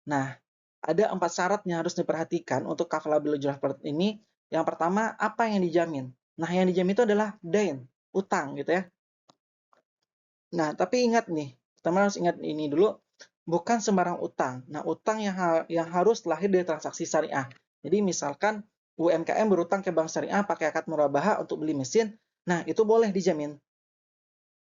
Nah, ada 4 syarat yang harus diperhatikan untuk kafalah bil ujroh ini. Yang pertama, apa yang dijamin? Nah, yang dijamin itu adalah dain, utang gitu ya. Nah, tapi ingat nih, teman harus ingat ini dulu, bukan sembarang utang. Nah, utang yang harus lahir dari transaksi syariah. Jadi misalkan UMKM berutang ke bank syariah pakai akad murabahah untuk beli mesin, nah itu boleh dijamin.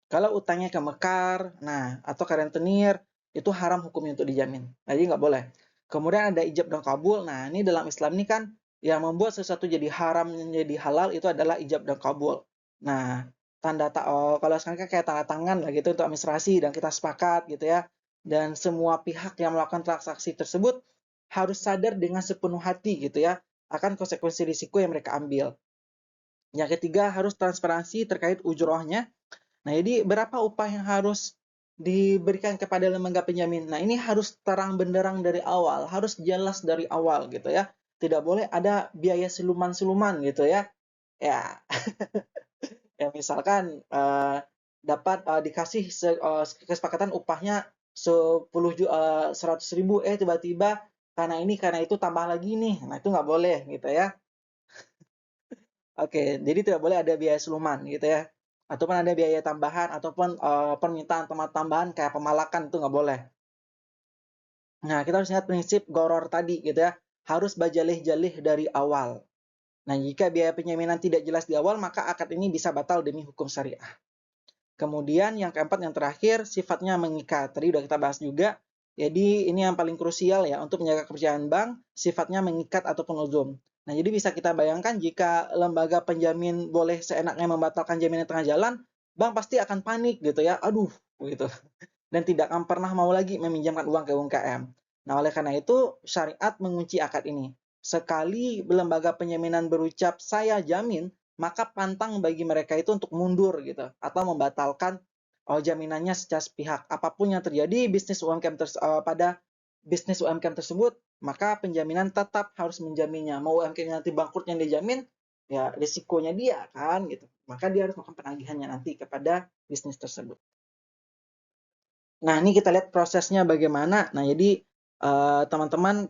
Kalau utangnya ke mekar, nah atau ke rentenir, itu haram hukumnya untuk dijamin. Nah, jadi nggak boleh. Kemudian ada ijab dan kabul. Nah, ini dalam Islam ini kan yang membuat sesuatu jadi haram menjadi halal itu adalah ijab dan kabul. Nah, kalau sekarang kan kayak tanda tangan lah gitu untuk administrasi dan kita sepakat gitu ya. Dan semua pihak yang melakukan transaksi tersebut harus sadar dengan sepenuh hati gitu ya akan konsekuensi risiko yang mereka ambil. Yang ketiga, harus transparansi terkait ujrohnya. Nah, jadi berapa upah yang harus diberikan kepada lembaga penjamin? Nah, ini harus terang benderang dari awal, harus jelas dari awal gitu ya. Tidak boleh ada biaya siluman-siluman gitu ya. Ya, ya misalkan dapat dikasih kesepakatan upahnya 100.000, tiba-tiba karena itu tambah lagi nih. Nah, itu nggak boleh gitu ya. Oke, jadi tidak boleh ada biaya siluman gitu ya. Ataupun ada biaya tambahan ataupun permintaan tambahan kayak pemalakan itu nggak boleh. Nah, kita harus ingat prinsip goror tadi gitu ya. Harus bajalih-jalih dari awal. Nah, jika biaya penjaminan tidak jelas di awal, maka akad ini bisa batal demi hukum syariah. Kemudian yang keempat, yang terakhir, sifatnya mengikat. Tadi udah kita bahas juga. Jadi ini yang paling krusial ya untuk menjaga kepercayaan bank, sifatnya mengikat ataupun luzum. Nah, jadi bisa kita bayangkan jika lembaga penjamin boleh seenaknya membatalkan jaminan tengah jalan, bank pasti akan panik gitu ya. Aduh, gitu. Dan tidak akan pernah mau lagi meminjamkan uang ke UMKM. Nah, oleh karena itu syariat mengunci akad ini. Sekali lembaga penjaminan berucap saya jamin, maka pantang bagi mereka itu untuk mundur gitu atau membatalkan jaminannya secara sepihak. Apapun yang terjadi pada bisnis UMKM tersebut, maka penjaminan tetap harus menjaminnya. Mau UMKM nanti bangkrut yang dijamin, ya risikonya dia kan gitu. Maka dia harus melakukan penagihannya nanti kepada bisnis tersebut. Nah, ini kita lihat prosesnya bagaimana. Nah, jadi teman-teman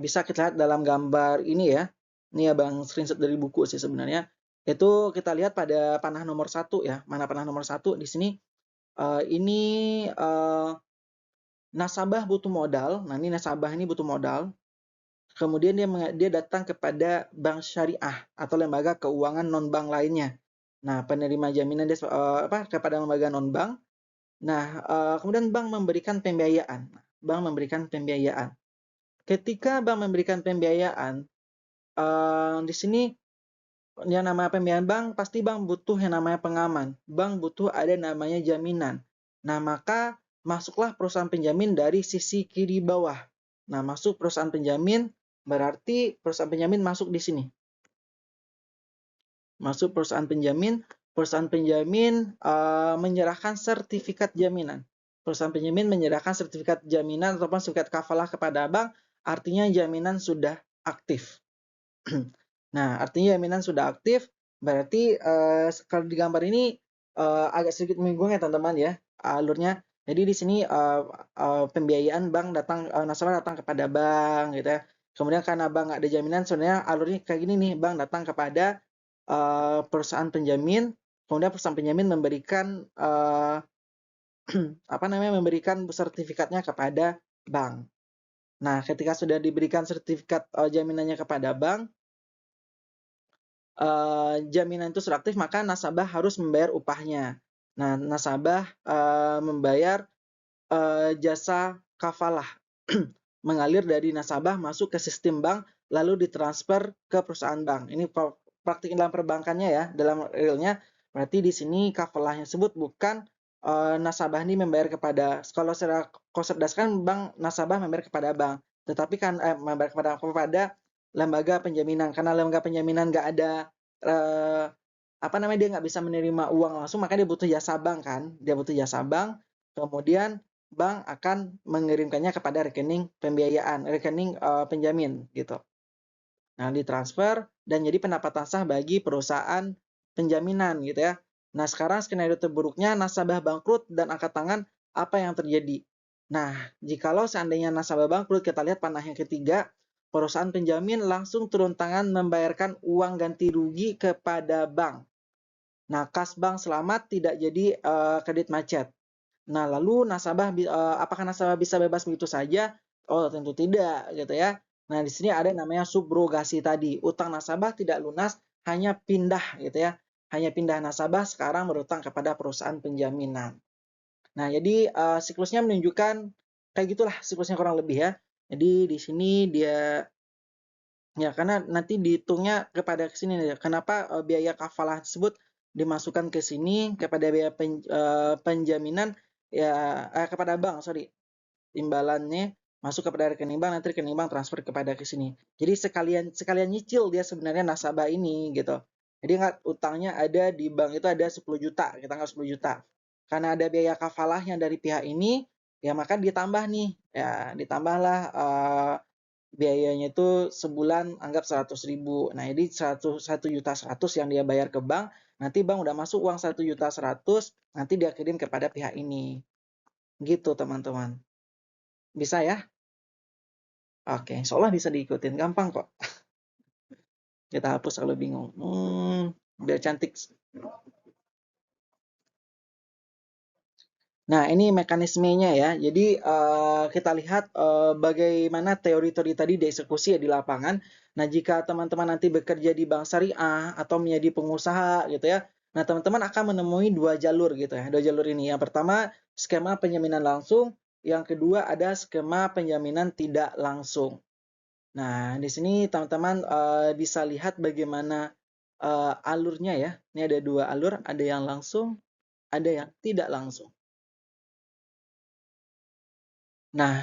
bisa kita lihat dalam gambar ini ya. Ini ya Bang, screenshot dari buku sih sebenarnya. Itu kita lihat pada panah nomor 1 ya. Mana panah nomor 1 di sini? Ini nasabah butuh modal. Nah, ini nasabah ini butuh modal. Kemudian dia datang kepada bank syariah atau lembaga keuangan non-bank lainnya. Nah, penerima jaminan dia kepada lembaga non-bank. Nah, kemudian bank memberikan pembiayaan. Bank memberikan pembiayaan. Ketika bank memberikan pembiayaan, di sini yang namanya pembiayaan bank, pasti bank butuh yang namanya pengaman. Bank butuh ada namanya jaminan. Nah, maka masuklah perusahaan penjamin dari sisi kiri bawah. Nah, masuk perusahaan penjamin, berarti perusahaan penjamin masuk di sini. Masuk perusahaan penjamin menyerahkan sertifikat jaminan. Perusahaan penjamin menyerahkan sertifikat jaminan ataupun sertifikat kafalah kepada bank, artinya jaminan sudah aktif. Nah, artinya jaminan sudah aktif, berarti kalau di gambar ini agak sedikit membingungkan ya teman-teman ya alurnya. Jadi di sini pembiayaan bank nasabah datang kepada bank gitu ya. Kemudian karena bank nggak ada jaminan, sebenarnya alurnya kayak gini nih, bank datang kepada perusahaan penjamin, kemudian perusahaan penjamin memberikan memberikan sertifikatnya kepada bank. Nah, ketika sudah diberikan sertifikat jaminannya kepada bank, jaminan itu sudah aktif, maka nasabah harus membayar upahnya. Nah, nasabah membayar jasa kafalah mengalir dari nasabah masuk ke sistem bank lalu ditransfer ke perusahaan bank. Ini praktik dalam perbankannya ya, dalam realnya. Berarti di sini kafalahnya sebut bukan nasabah ini membayar kepada, kalau secara konsep dasar kan bank nasabah membayar kepada bank, tetapi kan membayar kepada lembaga penjaminan, karena lembaga penjaminan nggak ada dia nggak bisa menerima uang langsung, maka dia butuh jasa bank kan, dia butuh jasa bank, kemudian bank akan mengirimkannya kepada rekening pembiayaan, rekening penjamin gitu. Nah, ditransfer dan jadi pendapatan sah bagi perusahaan penjaminan gitu ya. Nah, sekarang skenario terburuknya nasabah bangkrut dan angkat tangan, apa yang terjadi? Nah, jikalau seandainya nasabah bangkrut, kita lihat panah yang ketiga, perusahaan penjamin langsung turun tangan membayarkan uang ganti rugi kepada bank. Nah, kas bank selamat, tidak jadi kredit macet. Nah, lalu apakah nasabah bisa bebas begitu saja? Oh, tentu tidak, gitu ya. Nah, di sini ada namanya subrogasi tadi. Utang nasabah tidak lunas, hanya pindah, gitu ya. Hanya pindah nasabah sekarang berutang kepada perusahaan penjaminan. Nah, jadi siklusnya menunjukkan kayak gitulah siklusnya kurang lebih ya. Jadi di sini dia ya karena nanti dihitungnya kepada sini ya. Kenapa biaya kafalah tersebut dimasukkan ke sini kepada biaya penjaminan ya kepada bank, sorry. Imbalannya masuk kepada rekening bank, nanti rekening bank transfer kepada ke sini. Jadi sekalian nyicil dia sebenarnya nasabah ini gitu. Jadi nggak utangnya ada di bank itu ada 10 juta, kita nggak 10 juta. Karena ada biaya kafalahnya dari pihak ini, ya maka ditambah nih, ya ditambahlah biayanya itu sebulan anggap 100.000. Nah, jadi 1.100.100 yang dia bayar ke bank, nanti bank udah masuk uang 1.100.000, nanti dia kirim kepada pihak ini. Gitu, teman-teman. Bisa ya? Oke, insya bisa diikutin. Gampang kok. Kita hapus kalau bingung. Biar cantik. Nah, ini mekanismenya ya. Jadi, kita lihat bagaimana teori-teori tadi dieksekusi ya di lapangan. Nah, jika teman-teman nanti bekerja di bank syariah atau menjadi pengusaha gitu ya. Nah, teman-teman akan menemui dua jalur gitu ya. Dua jalur ini. Yang pertama, skema penjaminan langsung. Yang kedua, ada skema penjaminan tidak langsung. Nah, di sini teman-teman bisa lihat bagaimana alurnya ya. Ini ada dua alur, ada yang langsung, ada yang tidak langsung. Nah,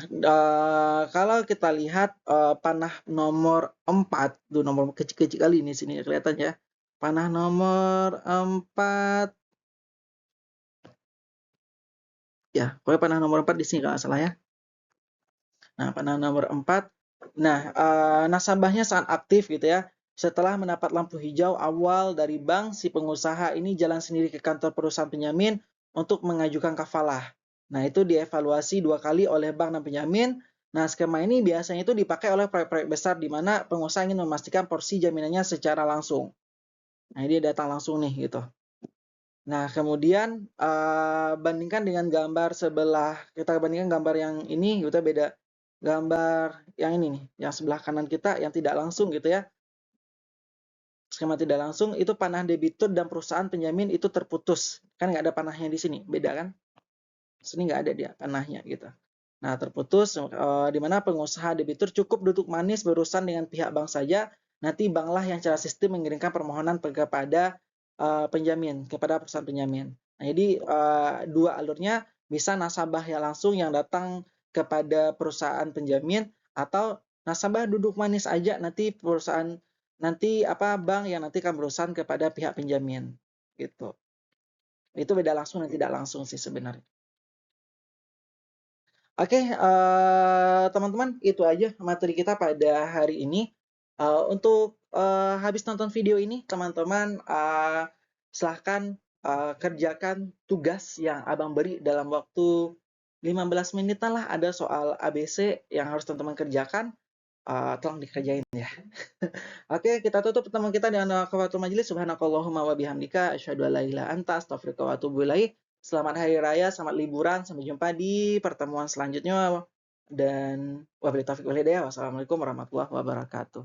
kalau kita lihat panah nomor 4, tuh nomor kecil-kecil kali ini sini kelihatan ya. Panah nomor 4, ya, pokoknya panah nomor 4 di sini kalau nggak salah ya. Nah, panah nomor 4, nah nasabahnya sangat aktif gitu ya. Setelah mendapat lampu hijau awal dari bank, si pengusaha ini jalan sendiri ke kantor perusahaan penjamin untuk mengajukan kafalah. Nah, itu dievaluasi 2 kali oleh bank dan penjamin. Nah, skema ini biasanya itu dipakai oleh proyek-proyek besar di mana pengusaha ingin memastikan porsi jaminannya secara langsung. Nah, ini datang langsung nih gitu. Nah, kemudian bandingkan dengan gambar sebelah, kita bandingkan gambar yang ini, kita beda gambar yang ini nih, yang sebelah kanan kita yang tidak langsung gitu ya. Skema tidak langsung itu panah debitur dan perusahaan penjamin itu terputus. Kan nggak ada panahnya di sini, beda kan? Sini nggak ada dia panahnya gitu. Nah, terputus di mana pengusaha debitur cukup duduk manis berurusan dengan pihak bank saja, nanti banklah yang secara sistem mengirimkan permohonan kepada penjamin, kepada perusahaan penjamin. Nah, jadi dua alurnya bisa nasabah yang langsung yang datang kepada perusahaan penjamin atau nasabah duduk manis aja nanti perusahaan nanti bank yang nanti akan berurusan kepada pihak penjamin gitu. Itu beda langsung dan tidak langsung sih sebenarnya. Oke, teman-teman, itu aja materi kita pada hari ini. Untuk habis nonton video ini, teman-teman silahkan kerjakan tugas yang Abang beri dalam waktu 15 menitan lah. Ada soal ABC yang harus teman-teman kerjakan. Tolong dikerjain ya. Oke, kita tutup pertemuan kita dengan kafatul majelis. Subhanakallahumma wa bihamdika asyhadu an la ilaha illa anta astaghfiruka wa atubu ilaik. Selamat hari raya, selamat liburan. Sampai jumpa di pertemuan selanjutnya. Dan wabillahi taufiq wal hidayah. Wassalamualaikum warahmatullahi wabarakatuh.